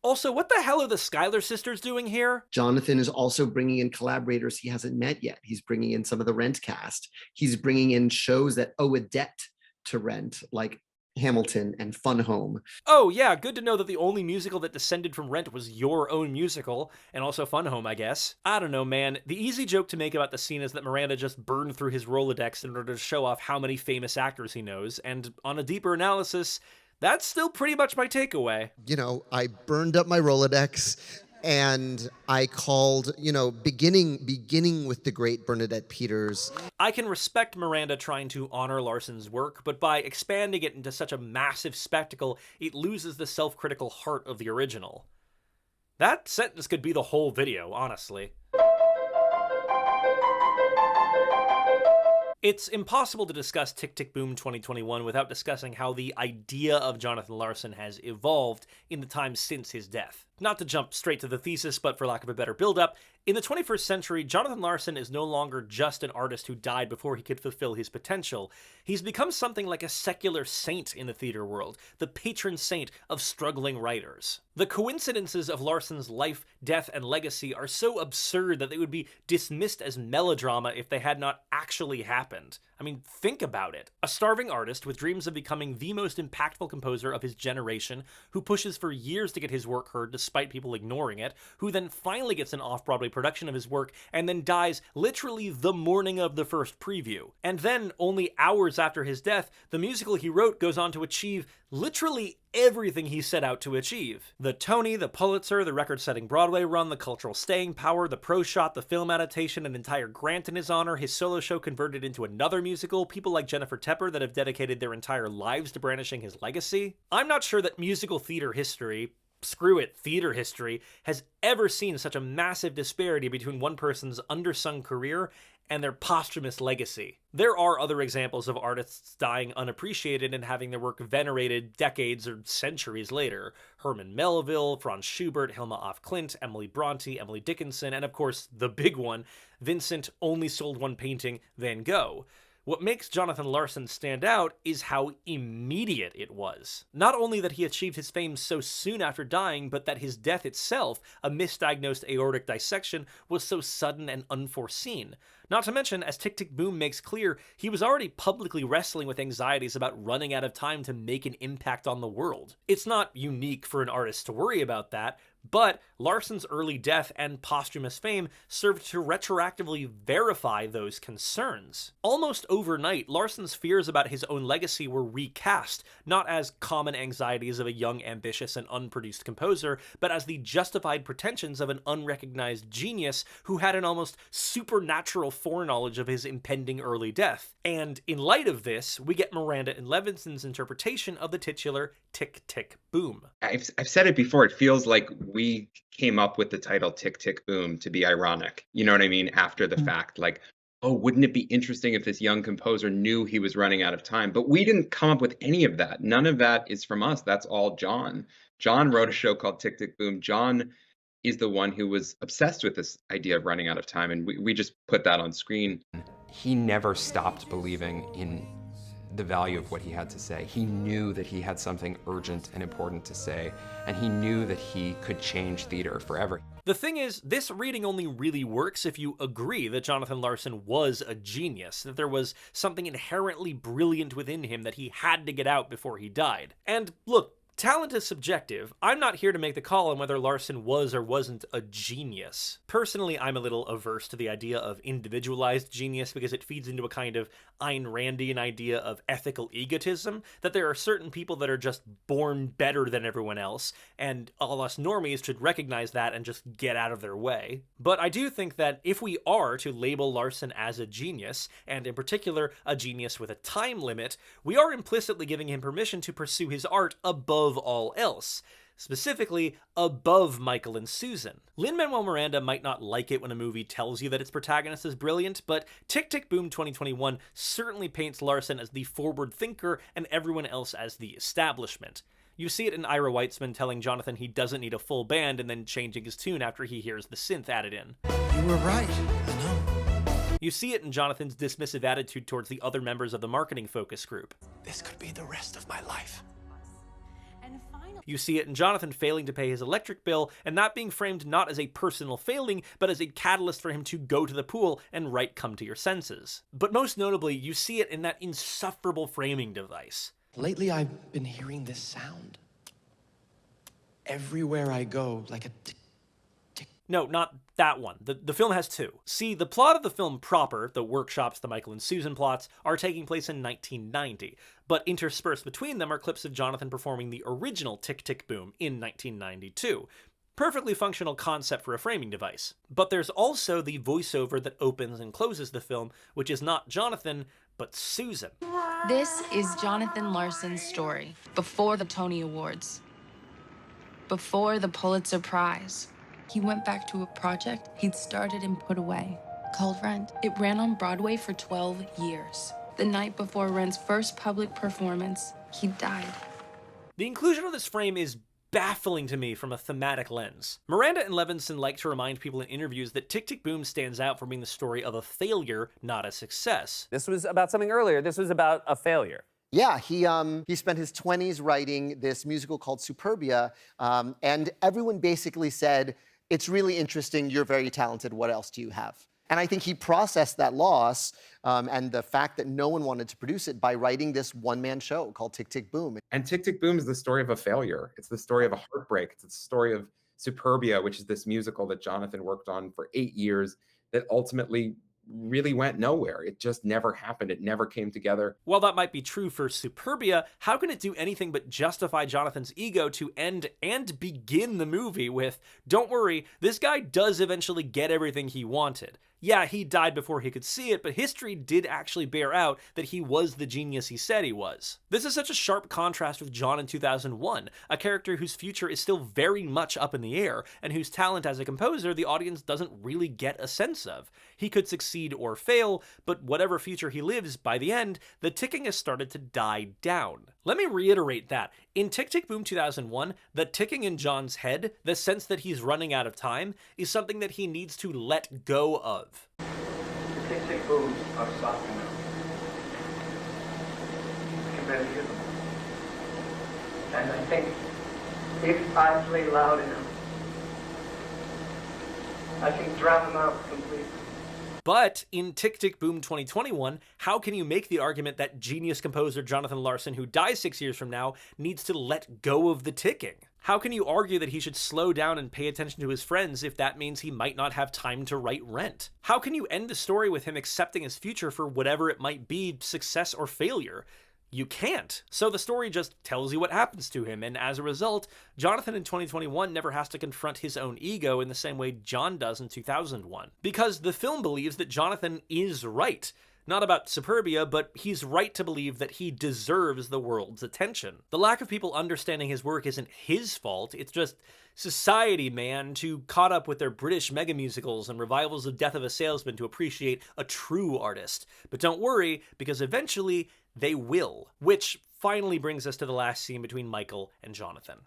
Also, what the hell are the Schuyler sisters doing here? Jonathan is also bringing in collaborators he hasn't met yet. He's bringing in some of the Rent cast. He's bringing in shows that owe a debt to Rent, like Hamilton and Fun Home. Oh yeah, good to know that the only musical that descended from Rent was your own musical, and also Fun Home, I guess. I don't know, man. The easy joke to make about the scene is that Miranda just burned through his Rolodex in order to show off how many famous actors he knows, and on a deeper analysis, that's still pretty much my takeaway. You know, I burned up my Rolodex. And I called, beginning with the great Bernadette Peters. I can respect Miranda trying to honor Larson's work, but by expanding it into such a massive spectacle, it loses the self-critical heart of the original. That sentence could be the whole video, honestly. It's impossible to discuss Tick, Tick, Boom 2021 without discussing how the idea of Jonathan Larson has evolved in the time since his death. Not to jump straight to the thesis, but for lack of a better build-up, in the 21st century, Jonathan Larson is no longer just an artist who died before he could fulfill his potential. He's become something like a secular saint in the theater world, the patron saint of struggling writers. The coincidences of Larson's life, death, and legacy are so absurd that they would be dismissed as melodrama if they had not actually happened. I mean, think about it. A starving artist with dreams of becoming the most impactful composer of his generation, who pushes for years to get his work heard despite people ignoring it, who then finally gets an off-Broadway production of his work and then dies literally the morning of the first preview. And then, only hours after his death, the musical he wrote goes on to achieve literally everything he set out to achieve. The Tony, the Pulitzer, the record-setting Broadway run, the cultural staying power, the pro shot, the film adaptation, an entire grant in his honor, his solo show converted into another musical, people like Jennifer Tepper that have dedicated their entire lives to brandishing his legacy. I'm not sure that musical theater history, screw it, theater history, has ever seen such a massive disparity between one person's undersung career and their posthumous legacy. There are other examples of artists dying unappreciated and having their work venerated decades or centuries later. Herman Melville, Franz Schubert, Hilma af Klint, Emily Bronte, Emily Dickinson, and of course, the big one, Vincent only sold one painting, Van Gogh. What makes Jonathan Larson stand out is how immediate it was. Not only that he achieved his fame so soon after dying, but that his death itself, a misdiagnosed aortic dissection, was so sudden and unforeseen. Not to mention, as Tick, Tick, Boom makes clear, he was already publicly wrestling with anxieties about running out of time to make an impact on the world. It's not unique for an artist to worry about that, but Larson's early death and posthumous fame served to retroactively verify those concerns. Almost overnight, Larson's fears about his own legacy were recast, not as common anxieties of a young, ambitious, and unproduced composer, but as the justified pretensions of an unrecognized genius who had an almost supernatural foreknowledge of his impending early death. And in light of this, we get Miranda and Levinson's interpretation of the titular Tick, Tick, Boom. I've said it before, it feels like we came up with the title Tick, Tick, Boom to be ironic. You know what I mean? After the fact, like, oh, wouldn't it be interesting if this young composer knew he was running out of time? But we didn't come up with any of that. None of that is from us. That's all John. John wrote a show called Tick, Tick, Boom. John is the one who was obsessed with this idea of running out of time, and we just put that on screen. He never stopped believing in the value of what he had to say. He knew that he had something urgent and important to say, and he knew that he could change theater forever. The thing is, this reading only really works if you agree that Jonathan Larson was a genius, that there was something inherently brilliant within him that he had to get out before he died. And look, talent is subjective. I'm not here to make the call on whether Larson was or wasn't a genius. Personally, I'm a little averse to the idea of individualized genius because it feeds into a kind of Ayn Randian idea of ethical egotism, that there are certain people that are just born better than everyone else, and all us normies should recognize that and just get out of their way. But I do think that if we are to label Larson as a genius, and in particular a genius with a time limit, we are implicitly giving him permission to pursue his art above all else. Specifically, above Michael and Susan. Lin-Manuel Miranda might not like it when a movie tells you that its protagonist is brilliant, but Tick, Tick, Boom 2021 certainly paints Larson as the forward thinker and everyone else as the establishment. You see it in Ira Weitzman telling Jonathan he doesn't need a full band and then changing his tune after he hears the synth added in. You were right, I know. You see it in Jonathan's dismissive attitude towards the other members of the marketing focus group. This could be the rest of my life. You see it in Jonathan failing to pay his electric bill, and that being framed not as a personal failing, but as a catalyst for him to go to the pool and write Come to Your Senses. But most notably, you see it in that insufferable framing device. Lately, I've been hearing this sound. Everywhere I go, like a tick. No, not that one. The film has two. See, the plot of the film proper, the workshops, the Michael and Susan plots, are taking place in 1990, but interspersed between them are clips of Jonathan performing the original Tick, Tick, Boom in 1992. Perfectly functional concept for a framing device. But there's also the voiceover that opens and closes the film, which is not Jonathan, but Susan. This is Jonathan Larson's story, before the Tony Awards, before the Pulitzer Prize. He went back to a project he'd started and put away, called Rent. It ran on Broadway for 12 years. The night before Rent's first public performance, he died. The inclusion of this frame is baffling to me from a thematic lens. Miranda and Levinson like to remind people in interviews that Tick, Tick, Boom stands out for being the story of a failure, not a success. This was about something earlier. This was about a failure. Yeah, he spent his 20s writing this musical called Superbia, and everyone basically said, it's really interesting, you're very talented, what else do you have? And I think he processed that loss and the fact that no one wanted to produce it by writing this one-man show called Tick, Tick, Boom. And Tick, Tick, Boom is the story of a failure. It's the story of a heartbreak. It's the story of Superbia, which is this musical that Jonathan worked on for 8 years that ultimately really went nowhere. It just never happened. It never came together. While that might be true for Superbia, how can it do anything but justify Jonathan's ego to end and begin the movie with, don't worry, this guy does eventually get everything he wanted. Yeah, he died before he could see it, but history did actually bear out that he was the genius he said he was. This is such a sharp contrast with John in 2001, a character whose future is still very much up in the air, and whose talent as a composer the audience doesn't really get a sense of. He could succeed or fail, but whatever future he lives, by the end, the ticking has started to die down. Let me reiterate that. In Tick, Tick, Boom 2001, the ticking in John's head, the sense that he's running out of time, is something that he needs to let go of. The Tick, Tick, Booms are softer now. I can barely hear them. And I think if I play loud enough, I can drown them out completely. But in Tick, Tick, Boom 2021, how can you make the argument that genius composer Jonathan Larson, who dies 6 years from now, needs to let go of the ticking? How can you argue that he should slow down and pay attention to his friends if that means he might not have time to write Rent? How can you end the story with him accepting his future for whatever it might be, success or failure? You can't. So the story just tells you what happens to him, and as a result, Jonathan in 2021 never has to confront his own ego in the same way John does in 2001. Because the film believes that Jonathan is right. Not about Superbia, but he's right to believe that he deserves the world's attention. The lack of people understanding his work isn't his fault, it's just society, man, too caught up with their British mega musicals and revivals of Death of a Salesman to appreciate a true artist. But don't worry, because eventually they will. Which finally brings us to the last scene between Michael and Jonathan.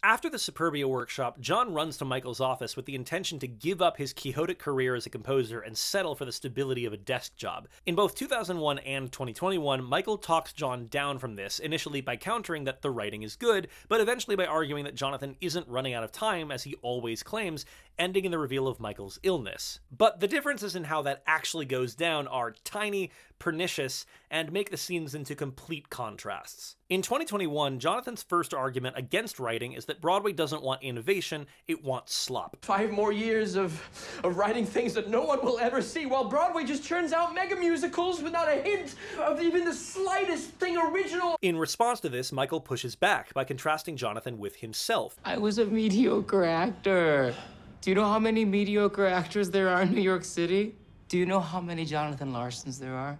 After the Superbia workshop, John runs to Michael's office with the intention to give up his quixotic career as a composer and settle for the stability of a desk job. In both 2001 and 2021, Michael talks John down from this, initially by countering that the writing is good, but eventually by arguing that Jonathan isn't running out of time, as he always claims, ending in the reveal of Michael's illness. But the differences in how that actually goes down are tiny, pernicious, and make the scenes into complete contrasts. In 2021, Jonathan's first argument against writing is that Broadway doesn't want innovation, it wants slop. 5 more years of writing things that no one will ever see, while Broadway just churns out mega musicals without a hint of even the slightest thing original. In response to this, Michael pushes back by contrasting Jonathan with himself. I was a mediocre actor. Do you know how many mediocre actors there are in New York City? Do you know how many Jonathan Larsons there are?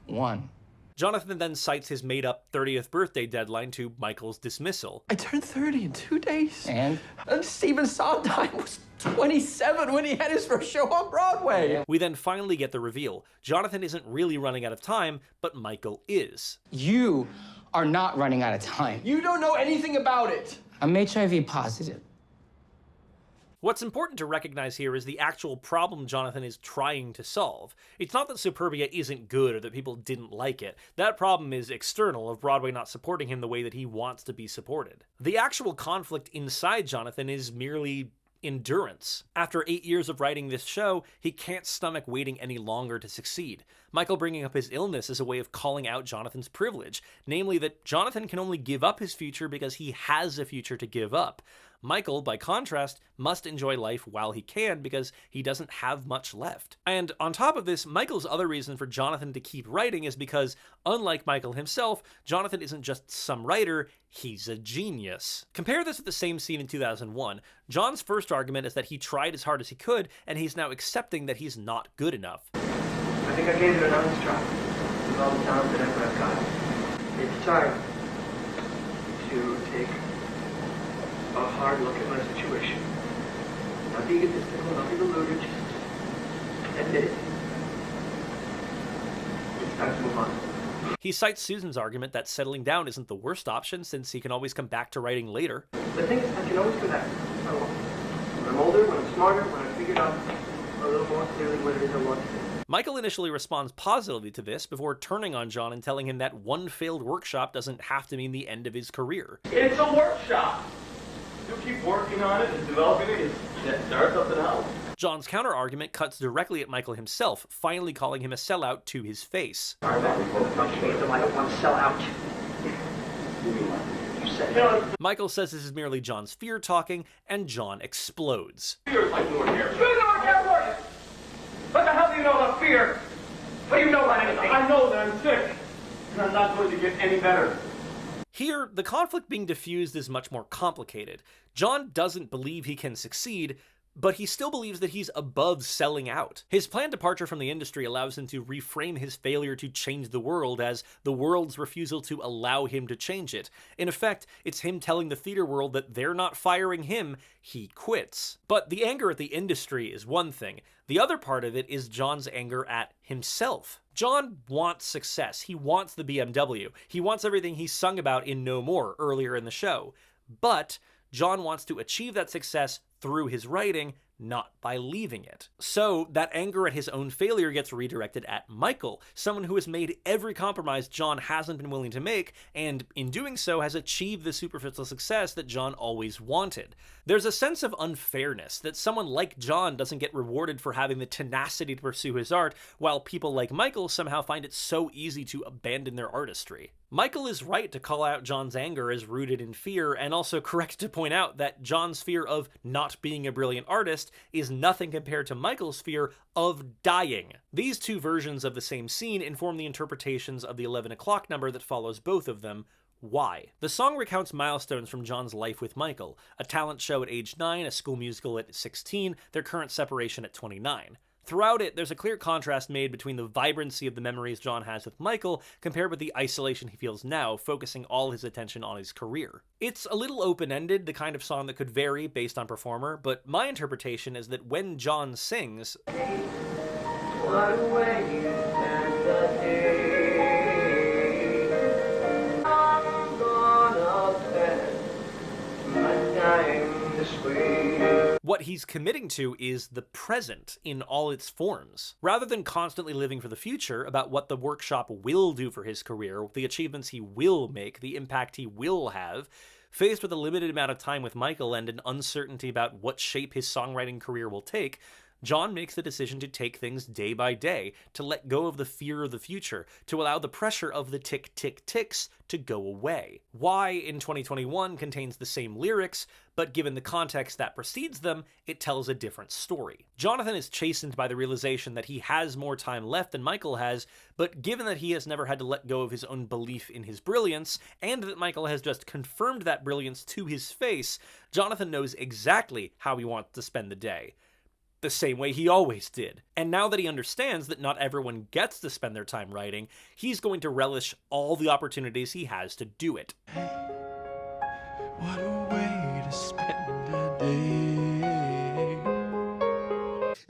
1. Jonathan then cites his made-up 30th birthday deadline to Michael's dismissal. I turned 30 in 2 days. And Stephen Sondheim was 27 when he had his first show on Broadway. We then finally get the reveal. Jonathan isn't really running out of time, but Michael is. You are not running out of time. You don't know anything about it. I'm HIV positive. What's important to recognize here is the actual problem Jonathan is trying to solve. It's not that Superbia isn't good or that people didn't like it. That problem is external, of Broadway not supporting him the way that he wants to be supported. The actual conflict inside Jonathan is merely endurance. After 8 years of writing this show, he can't stomach waiting any longer to succeed. Michael bringing up his illness is a way of calling out Jonathan's privilege, namely that Jonathan can only give up his future because he has a future to give up. Michael, by contrast, must enjoy life while he can because he doesn't have much left. And on top of this, Michael's other reason for Jonathan to keep writing is because, unlike Michael himself, Jonathan isn't just some writer, he's a genius. Compare this with the same scene in 2001. John's first argument is that he tried as hard as he could, and he's now accepting that he's not good enough. I think I gave it an honest try with all the talent that I've got. It's time to take a hard look at my situation. Not be egotistical, not be deluded. Just admit it. It's time to move on. He cites Susan's argument that settling down isn't the worst option since he can always come back to writing later. The thing is, I can always go back. I want. When I'm older, when I'm smarter, when I've figured out a little more clearly what it is I want to do. Michael initially responds positively to this before turning on John and telling him that one failed workshop doesn't have to mean the end of his career. It's a workshop. You keep working on it and developing it, it starts something else. John's counter-argument cuts directly at Michael himself, finally calling him a sellout to his face. I don't want to sell out. You said it. Michael says this is merely John's fear talking, and John explodes. Fear's like more here. What the hell do you know about fear? What do you know about anything? I know that I'm sick, and I'm not going to get any better. Here, the conflict being diffused is much more complicated. John doesn't believe he can succeed, but he still believes that he's above selling out. His planned departure from the industry allows him to reframe his failure to change the world as the world's refusal to allow him to change it. In effect, it's him telling the theater world that they're not firing him, he quits. But the anger at the industry is one thing. The other part of it is John's anger at himself. John wants success. He wants the BMW. He wants everything he sung about in No More earlier in the show. But John wants to achieve that success through his writing, not by leaving it. So that anger at his own failure gets redirected at Michael, someone who has made every compromise John hasn't been willing to make, and in doing so has achieved the superficial success that John always wanted. There's a sense of unfairness that someone like John doesn't get rewarded for having the tenacity to pursue his art, while people like Michael somehow find it so easy to abandon their artistry. Michael is right to call out John's anger as rooted in fear, and also correct to point out that John's fear of not being a brilliant artist is nothing compared to Michael's fear of dying. These two versions of the same scene inform the interpretations of the 11 o'clock number that follows both of them. Why? The song recounts milestones from John's life with Michael, a talent show at age 9, a school musical at 16, their current separation at 29. Throughout it, there's a clear contrast made between the vibrancy of the memories John has with Michael compared with the isolation he feels now, focusing all his attention on his career. It's a little open-ended, the kind of song that could vary based on performer, but my interpretation is that when John sings, What a way you spent the day. I'm gonna spend my time this way. what he's committing to is the present in all its forms. Rather than constantly living for the future about what the workshop will do for his career, the achievements he will make, the impact he will have, faced with a limited amount of time with Michael and an uncertainty about what shape his songwriting career will take, John makes the decision to take things day by day, to let go of the fear of the future, to allow the pressure of the tick-tick-ticks to go away. Why in 2021 contains the same lyrics, but given the context that precedes them, it tells a different story. Jonathan is chastened by the realization that he has more time left than Michael has, but given that he has never had to let go of his own belief in his brilliance, and that Michael has just confirmed that brilliance to his face, Jonathan knows exactly how he wants to spend the day. The same way he always did. And now that he understands that not everyone gets to spend their time writing, he's going to relish all the opportunities he has to do it. What a way to spend a day.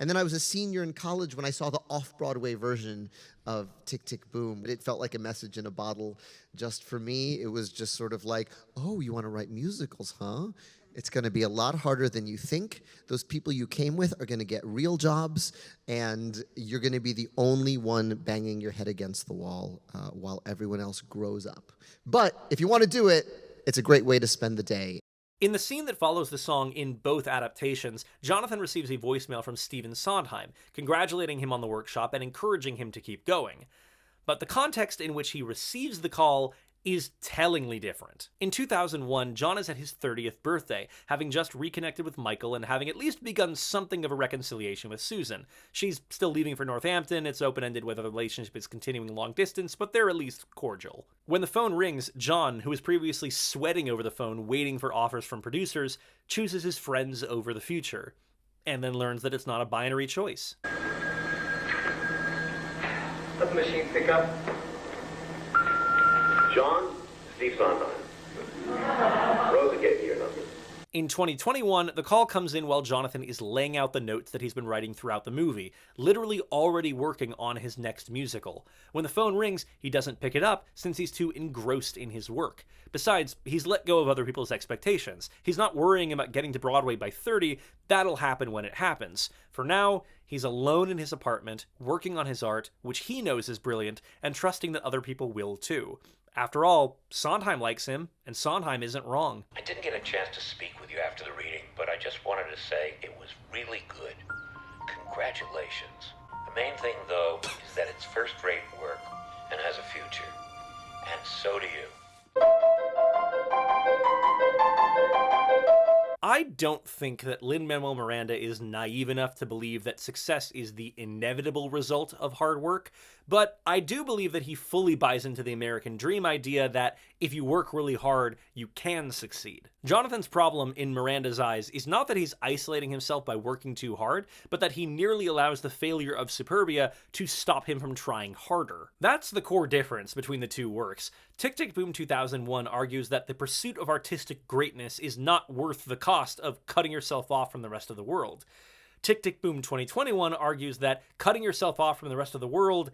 And then I was a senior in college when I saw the off-Broadway version of Tick, Tick, Boom. It felt like a message in a bottle just for me. It was just sort of like, oh, you want to write musicals, huh? It's going to be a lot harder than you think. Those people you came with are going to get real jobs, and you're going to be the only one banging your head against the wall while everyone else grows up. But if you want to do it, it's a great way to spend the day. In the scene that follows the song in both adaptations, Jonathan receives a voicemail from Stephen Sondheim, congratulating him on the workshop and encouraging him to keep going. But the context in which he receives the call is tellingly different. In 2001, John is at his 30th birthday, having just reconnected with Michael and having at least begun something of a reconciliation with Susan. She's still leaving for Northampton, it's open-ended whether the relationship is continuing long distance, but they're at least cordial. When the phone rings, John, who was previously sweating over the phone waiting for offers from producers, chooses his friends over the future, and then learns that it's not a binary choice. Let the machine pick up. John, Steve Sondheim. Rosa gave me your number. In 2021, the call comes in while Jonathan is laying out the notes that he's been writing throughout the movie, literally already working on his next musical. When the phone rings, he doesn't pick it up since he's too engrossed in his work. Besides, he's let go of other people's expectations. He's not worrying about getting to Broadway by 30, that'll happen when it happens. For now, he's alone in his apartment, working on his art, which he knows is brilliant, and trusting that other people will too. After all, Sondheim likes him, and Sondheim isn't wrong. I didn't get a chance to speak with you after the reading, but I just wanted to say it was really good. Congratulations. The main thing, though, is that it's first-rate work and has a future. And so do you. I don't think that Lin-Manuel Miranda is naive enough to believe that success is the inevitable result of hard work, but I do believe that he fully buys into the American dream idea that if you work really hard, you can succeed. Jonathan's problem in Miranda's eyes is not that he's isolating himself by working too hard, but that he nearly allows the failure of Superbia to stop him from trying harder. That's the core difference between the two works. Tick, Tick, Boom 2001 argues that the pursuit of artistic greatness is not worth the cost of cutting yourself off from the rest of the world. Tick, Tick, Boom 2021 argues that cutting yourself off from the rest of the world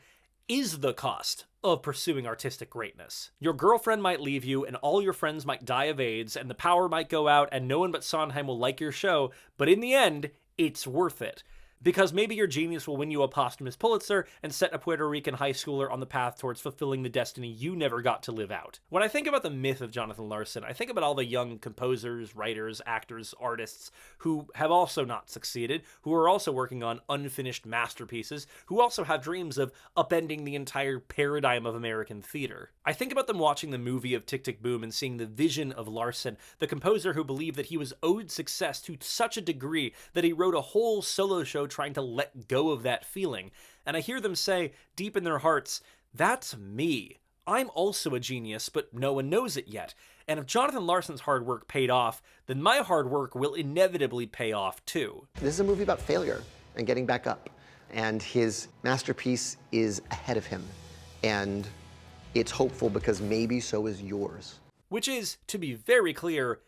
is the cost of pursuing artistic greatness. Your girlfriend might leave you, and all your friends might die of AIDS, and the power might go out, and no one but Sondheim will like your show, but in the end, it's worth it. Because maybe your genius will win you a posthumous Pulitzer and set a Puerto Rican high schooler on the path towards fulfilling the destiny you never got to live out. When I think about the myth of Jonathan Larson, I think about all the young composers, writers, actors, artists who have also not succeeded, who are also working on unfinished masterpieces, who also have dreams of upending the entire paradigm of American theater. I think about them watching the movie of Tick, Tick, Boom and seeing the vision of Larson, the composer who believed that he was owed success to such a degree that he wrote a whole solo show trying to let go of that feeling. And I hear them say, deep in their hearts, that's me. I'm also a genius, but no one knows it yet. And if Jonathan Larson's hard work paid off, then my hard work will inevitably pay off too. This is a movie about failure and getting back up. And his masterpiece is ahead of him. And it's hopeful because maybe so is yours. Which is, to be very clear,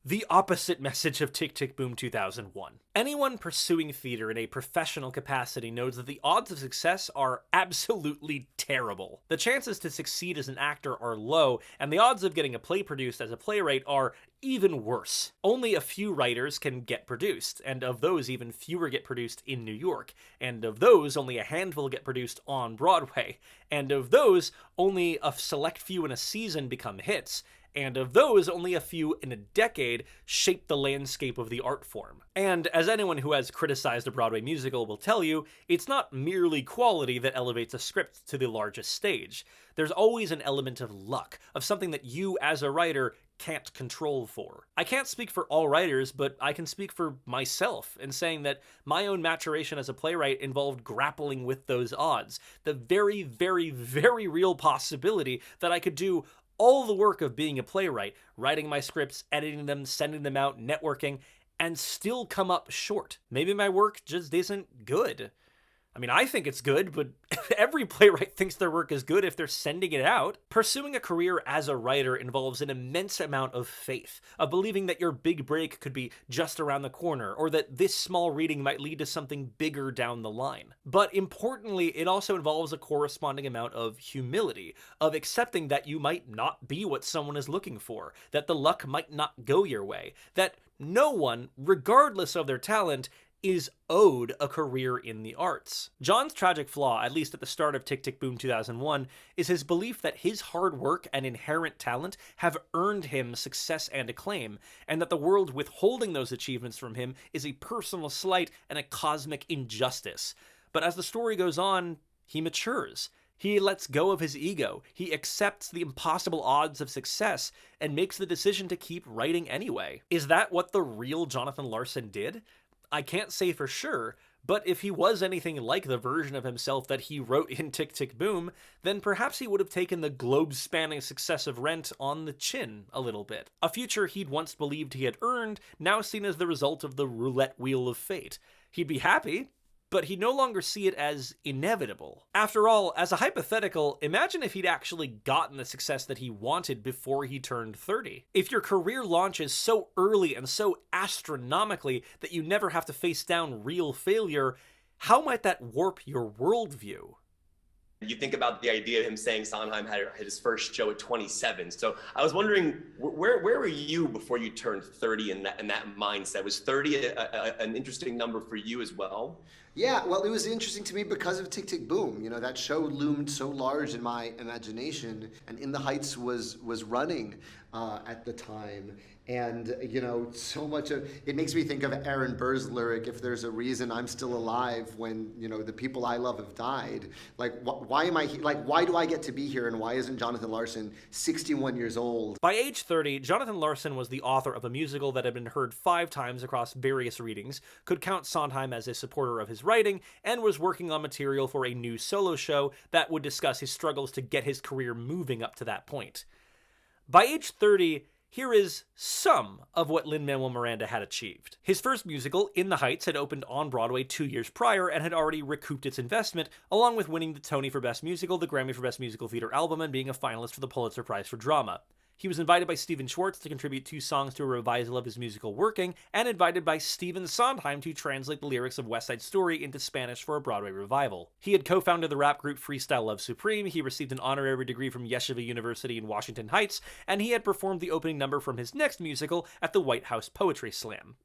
the opposite message of Tick, Tick, Boom 2001. Anyone pursuing theater in a professional capacity knows that the odds of success are absolutely terrible. The chances to succeed as an actor are low, and the odds of getting a play produced as a playwright are even worse. Only a few writers can get produced, and of those even fewer get produced in New York, and of those only a handful get produced on Broadway, and of those only a select few in a season become hits, and of those, only a few in a decade shape the landscape of the art form. And as anyone who has criticized a Broadway musical will tell you, it's not merely quality that elevates a script to the largest stage. There's always an element of luck, of something that you as a writer can't control for. I can't speak for all writers, but I can speak for myself in saying that my own maturation as a playwright involved grappling with those odds. The very, very, very real possibility that I could do all the work of being a playwright, writing my scripts, editing them, sending them out, networking, and still come up short. Maybe my work just isn't good. I mean, I think it's good, but every playwright thinks their work is good if they're sending it out. Pursuing a career as a writer involves an immense amount of faith, of believing that your big break could be just around the corner, or that this small reading might lead to something bigger down the line. But importantly, it also involves a corresponding amount of humility, of accepting that you might not be what someone is looking for, that the luck might not go your way, that no one, regardless of their talent, is owed a career in the arts. John's tragic flaw, at least at the start of Tick, Tick, Boom 2001, is his belief that his hard work and inherent talent have earned him success and acclaim, and that the world withholding those achievements from him is a personal slight and a cosmic injustice. But as the story goes on, he matures. He lets go of his ego, he accepts the impossible odds of success, and makes the decision to keep writing anyway. Is that what the real Jonathan Larson did? I can't say for sure, but if he was anything like the version of himself that he wrote in Tick, Tick, Boom, then perhaps he would have taken the globe-spanning success of Rent on the chin a little bit. A future he'd once believed he had earned, now seen as the result of the roulette wheel of fate. He'd be happy, but he'd no longer see it as inevitable. After all, as a hypothetical, imagine if he'd actually gotten the success that he wanted before he turned 30. If your career launches so early and so astronomically that you never have to face down real failure, how might that warp your worldview? You think about the idea of him saying Sondheim had his first show at 27. So I was wondering, where were you before you turned 30 in that mindset? Was 30 an interesting number for you as well? Yeah, well, it was interesting to me because of Tick, Tick, Boom. You know, that show loomed so large in my imagination, and In the Heights was running at the time. And, you know, so much of it makes me think of Aaron Burr's lyric, if there's a reason I'm still alive when, you know, the people I love have died. Like, why am I, like, why do I get to be here, and why isn't Jonathan Larson 61 years old? By age 30, Jonathan Larson was the author of a musical that had been heard 5 times across various readings, could count Sondheim as a supporter of his writing, and was working on material for a new solo show that would discuss his struggles to get his career moving up to that point. By age 30, here is some of what Lin-Manuel Miranda had achieved. His first musical, In the Heights, had opened on Broadway 2 years prior and had already recouped its investment, along with winning the Tony for Best Musical, the Grammy for Best Musical Theater Album, and being a finalist for the Pulitzer Prize for Drama. He was invited by Stephen Schwartz to contribute 2 songs to a revisal of his musical Working, and invited by Stephen Sondheim to translate the lyrics of West Side Story into Spanish for a Broadway revival. He had co-founded the rap group Freestyle Love Supreme, he received an honorary degree from Yeshiva University in Washington Heights, and he had performed the opening number from his next musical at the White House Poetry Slam.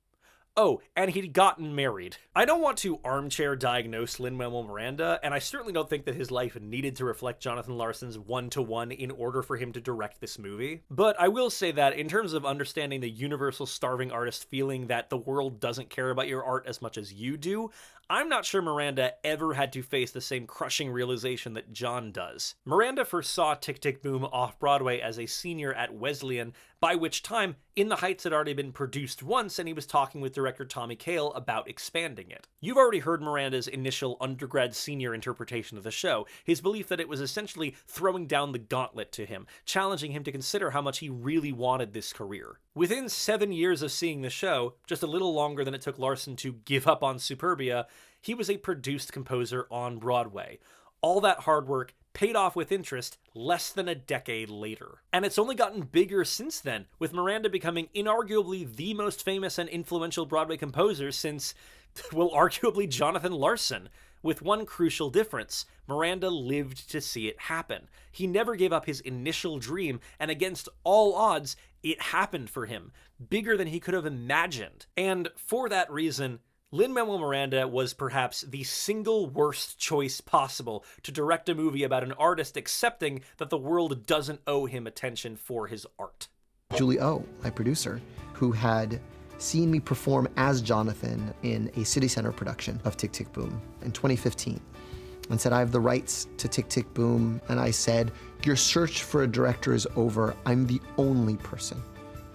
Oh, and he'd gotten married. I don't want to armchair diagnose Lin-Manuel Miranda, and I certainly don't think that his life needed to reflect Jonathan Larson's one-to-one in order for him to direct this movie. But I will say that in terms of understanding the universal starving artist feeling that the world doesn't care about your art as much as you do, I'm not sure Miranda ever had to face the same crushing realization that John does. Miranda first saw Tick, Tick, Boom off-Broadway as a senior at Wesleyan, by which time In the Heights had already been produced once, and he was talking with director Tommy Kail about expanding it. You've already heard Miranda's initial undergrad-senior interpretation of the show, his belief that it was essentially throwing down the gauntlet to him, challenging him to consider how much he really wanted this career. Within 7 years of seeing the show, just a little longer than it took Larson to give up on Superbia, he was a produced composer on Broadway. All that hard work paid off with interest less than a decade later. And it's only gotten bigger since then, with Miranda becoming inarguably the most famous and influential Broadway composer since, well, arguably Jonathan Larson. With one crucial difference, Miranda lived to see it happen. He never gave up his initial dream, and against all odds, it happened for him, bigger than he could have imagined. And for that reason, Lin-Manuel Miranda was perhaps the single worst choice possible to direct a movie about an artist accepting that the world doesn't owe him attention for his art. Julie O, my producer, who had seen me perform as Jonathan in a City Center production of Tick, Tick, Boom in 2015, and said, I have the rights to Tick, Tick, Boom. And I said, your search for a director is over. I'm the only person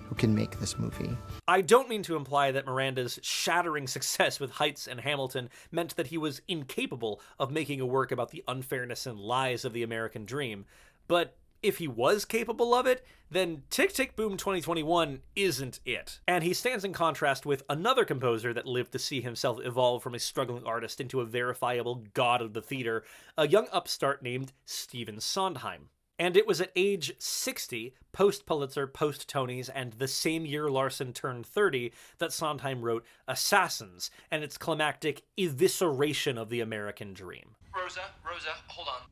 who can make this movie. I don't mean to imply that Miranda's shattering success with Heights and Hamilton meant that he was incapable of making a work about the unfairness and lies of the American dream, but if he was capable of it, then Tick, Tick, Boom 2021 isn't it. And he stands in contrast with another composer that lived to see himself evolve from a struggling artist into a verifiable god of the theater, a young upstart named Stephen Sondheim. And it was at age 60, post-Pulitzer, post-Tonys, and the same year Larson turned 30, that Sondheim wrote Assassins, and its climactic evisceration of the American dream. Rosa, hold on.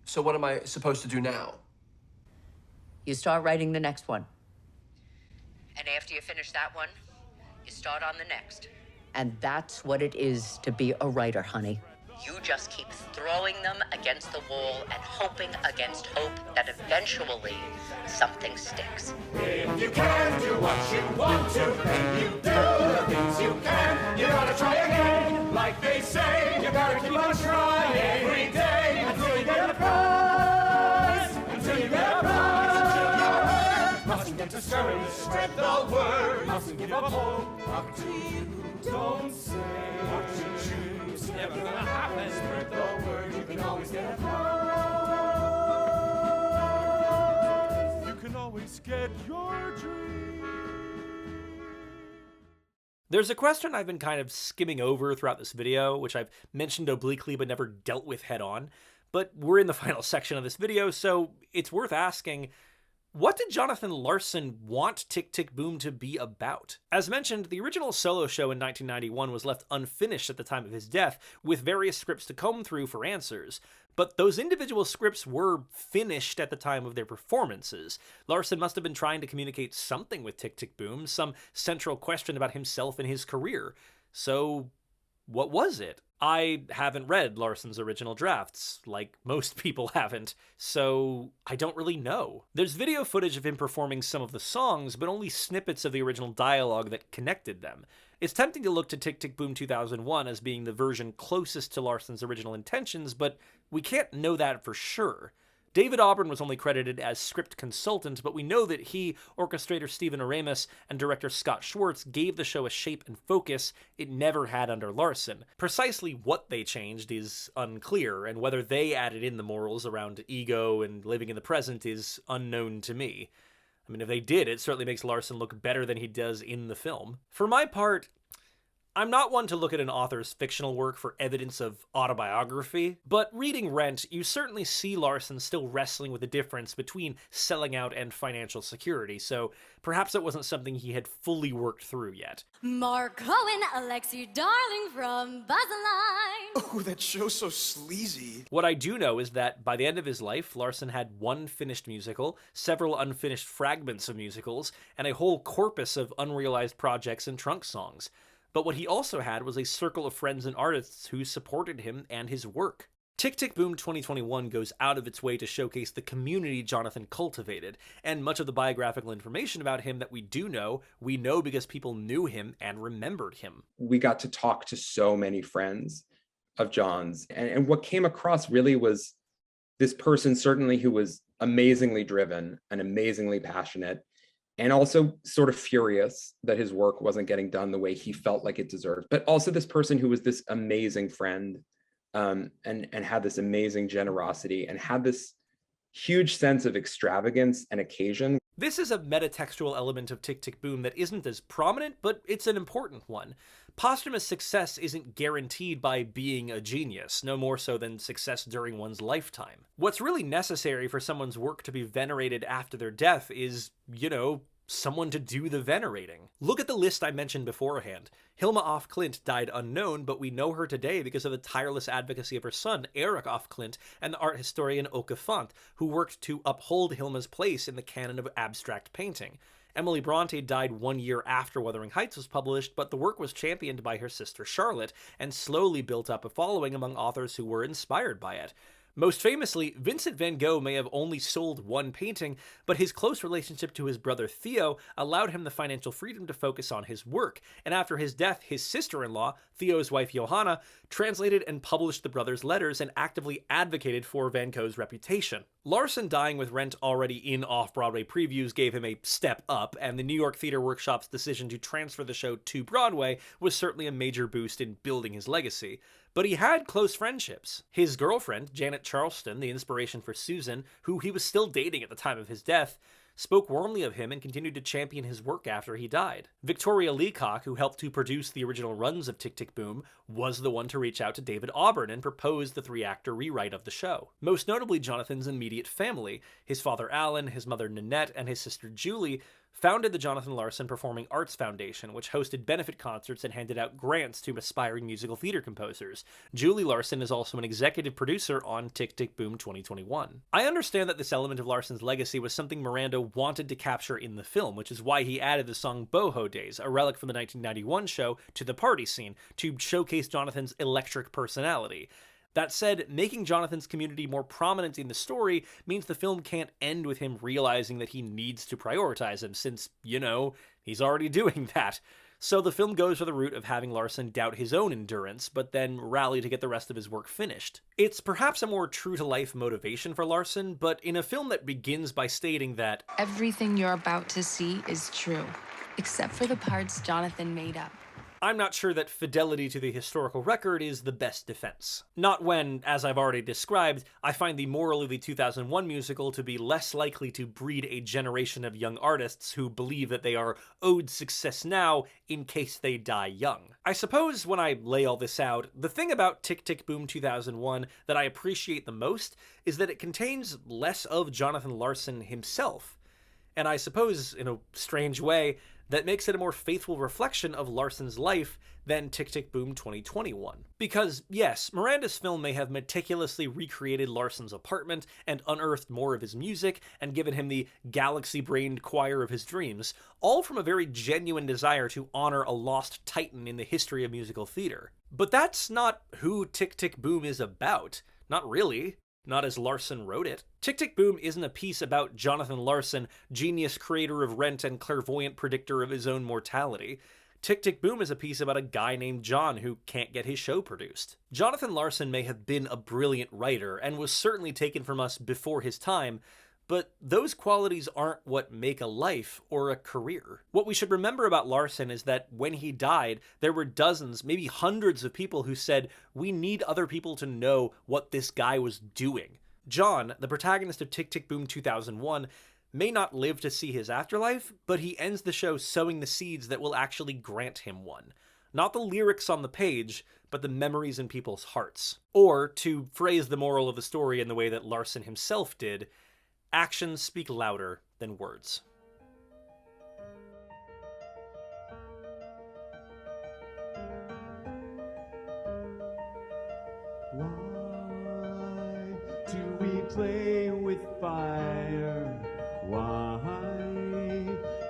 So what am I supposed to do now? You start writing the next one. And after you finish that one, you start on the next. And that's what it is to be a writer, honey. You just keep throwing them against the wall and hoping against hope that eventually something sticks. If you can do what you want to, then you do the things you can. You gotta try again, like they say. You gotta keep on trying every day until you get a prize. Until you get a prize. Until you're heard. Mustn't get discouraged. Spread the word. Mustn't give up hope. Up to you. Don't say what you choose. Never gonna happen. Spread the word. You can always get a prize. You can always get your dream. There's a question I've been kind of skimming over throughout this video, which I've mentioned obliquely but never dealt with head on. But we're in the final section of this video, so it's worth asking, what did Jonathan Larson want Tick, Tick, Boom to be about? As mentioned, the original solo show in 1991 was left unfinished at the time of his death, with various scripts to comb through for answers. But those individual scripts were finished at the time of their performances. Larson must have been trying to communicate something with Tick, Tick, Boom, some central question about himself and his career. So, what was it? I haven't read Larson's original drafts, like most people haven't, so I don't really know. There's video footage of him performing some of the songs, but only snippets of the original dialogue that connected them. It's tempting to look to Tick, Tick, Boom 2001 as being the version closest to Larson's original intentions, but we can't know that for sure. David Auburn was only credited as script consultant, but we know that he, orchestrator Stephen Aramis, and director Scott Schwartz gave the show a shape and focus it never had under Larson. Precisely what they changed is unclear, and whether they added in the morals around ego and living in the present is unknown to me. I mean, if they did, it certainly makes Larson look better than he does in the film. For my part, I'm not one to look at an author's fictional work for evidence of autobiography, but reading Rent, you certainly see Larson still wrestling with the difference between selling out and financial security, so perhaps it wasn't something he had fully worked through yet. Mark Cohen, Alexi Darling from Buzz-a-Line. Oh, that show's so sleazy. What I do know is that by the end of his life, Larson had one finished musical, several unfinished fragments of musicals, and a whole corpus of unrealized projects and trunk songs. But what he also had was a circle of friends and artists who supported him and his work. Tick, Tick, Boom 2021 goes out of its way to showcase the community Jonathan cultivated, and much of the biographical information about him that we know because people knew him and remembered him. We got to talk to so many friends of John's, and what came across really was this person certainly who was amazingly driven and amazingly passionate, and also sort of furious that his work wasn't getting done the way he felt like it deserved. But also this person who was this amazing friend and had this amazing generosity and had this huge sense of extravagance and occasion. This is a metatextual element of Tick, Tick, Boom that isn't as prominent, but it's an important one. Posthumous success isn't guaranteed by being a genius, no more so than success during one's lifetime. What's really necessary for someone's work to be venerated after their death is, someone to do the venerating. Look at the list I mentioned beforehand. Hilma af Klint died unknown, but we know her today because of the tireless advocacy of her son, Eric af Klint, and the art historian Oke Font, who worked to uphold Hilma's place in the canon of abstract painting. Emily Bronte died 1 year after Wuthering Heights was published, but the work was championed by her sister Charlotte, and slowly built up a following among authors who were inspired by it. Most famously, Vincent van Gogh may have only sold one painting, but his close relationship to his brother Theo allowed him the financial freedom to focus on his work, and after his death, his sister-in-law, Theo's wife Johanna, translated and published the brothers' letters and actively advocated for Van Gogh's reputation. Larson dying with Rent already in off-Broadway previews gave him a step up, and the New York Theatre Workshop's decision to transfer the show to Broadway was certainly a major boost in building his legacy. But he had close friendships. His girlfriend, Janet Charleston, the inspiration for Susan, who he was still dating at the time of his death, spoke warmly of him and continued to champion his work after he died. Victoria Leacock, who helped to produce the original runs of Tick, Tick, Boom, was the one to reach out to David Auburn and propose the 3-actor rewrite of the show. Most notably, Jonathan's immediate family, his father Alan, his mother Nanette, and his sister Julie, founded the Jonathan Larson Performing Arts Foundation, which hosted benefit concerts and handed out grants to aspiring musical theater composers. Julie Larson is also an executive producer on Tick, Tick, Boom 2021. I understand that this element of Larson's legacy was something Miranda wanted to capture in the film, which is why he added the song Boho Days, a relic from the 1991 show, to the party scene, to showcase Jonathan's electric personality. That said, making Jonathan's community more prominent in the story means the film can't end with him realizing that he needs to prioritize him, since, he's already doing that. So the film goes for the route of having Larson doubt his own endurance, but then rally to get the rest of his work finished. It's perhaps a more true-to-life motivation for Larson, but in a film that begins by stating that everything you're about to see is true, except for the parts Jonathan made up. I'm not sure that fidelity to the historical record is the best defense. Not when, as I've already described, I find the moral of the 2001 musical to be less likely to breed a generation of young artists who believe that they are owed success now in case they die young. I suppose when I lay all this out, the thing about Tick, Tick, Boom 2001 that I appreciate the most is that it contains less of Jonathan Larson himself. And I suppose, in a strange way, that makes it a more faithful reflection of Larson's life than Tick, Tick, Boom 2021. Because, yes, Miranda's film may have meticulously recreated Larson's apartment and unearthed more of his music and given him the galaxy-brained choir of his dreams, all from a very genuine desire to honor a lost titan in the history of musical theater. But that's not who Tick, Tick, Boom is about. Not really. Not as Larson wrote it. Tick, Tick, Boom isn't a piece about Jonathan Larson, genius creator of Rent and clairvoyant predictor of his own mortality. Tick, Tick, Boom is a piece about a guy named John who can't get his show produced. Jonathan Larson may have been a brilliant writer and was certainly taken from us before his time, but those qualities aren't what make a life or a career. What we should remember about Larson is that when he died, there were dozens, maybe hundreds of people who said, we need other people to know what this guy was doing. John, the protagonist of Tick, Tick, Boom 2001, may not live to see his afterlife, but he ends the show sowing the seeds that will actually grant him one. Not the lyrics on the page, but the memories in people's hearts. Or, to phrase the moral of the story in the way that Larson himself did, actions speak louder than words. Why do we play with fire? Why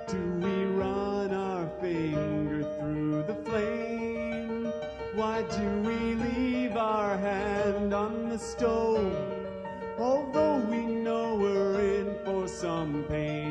do we run our finger through the flame? Why do we leave our hand on the stove? Although we know we're in for some pain.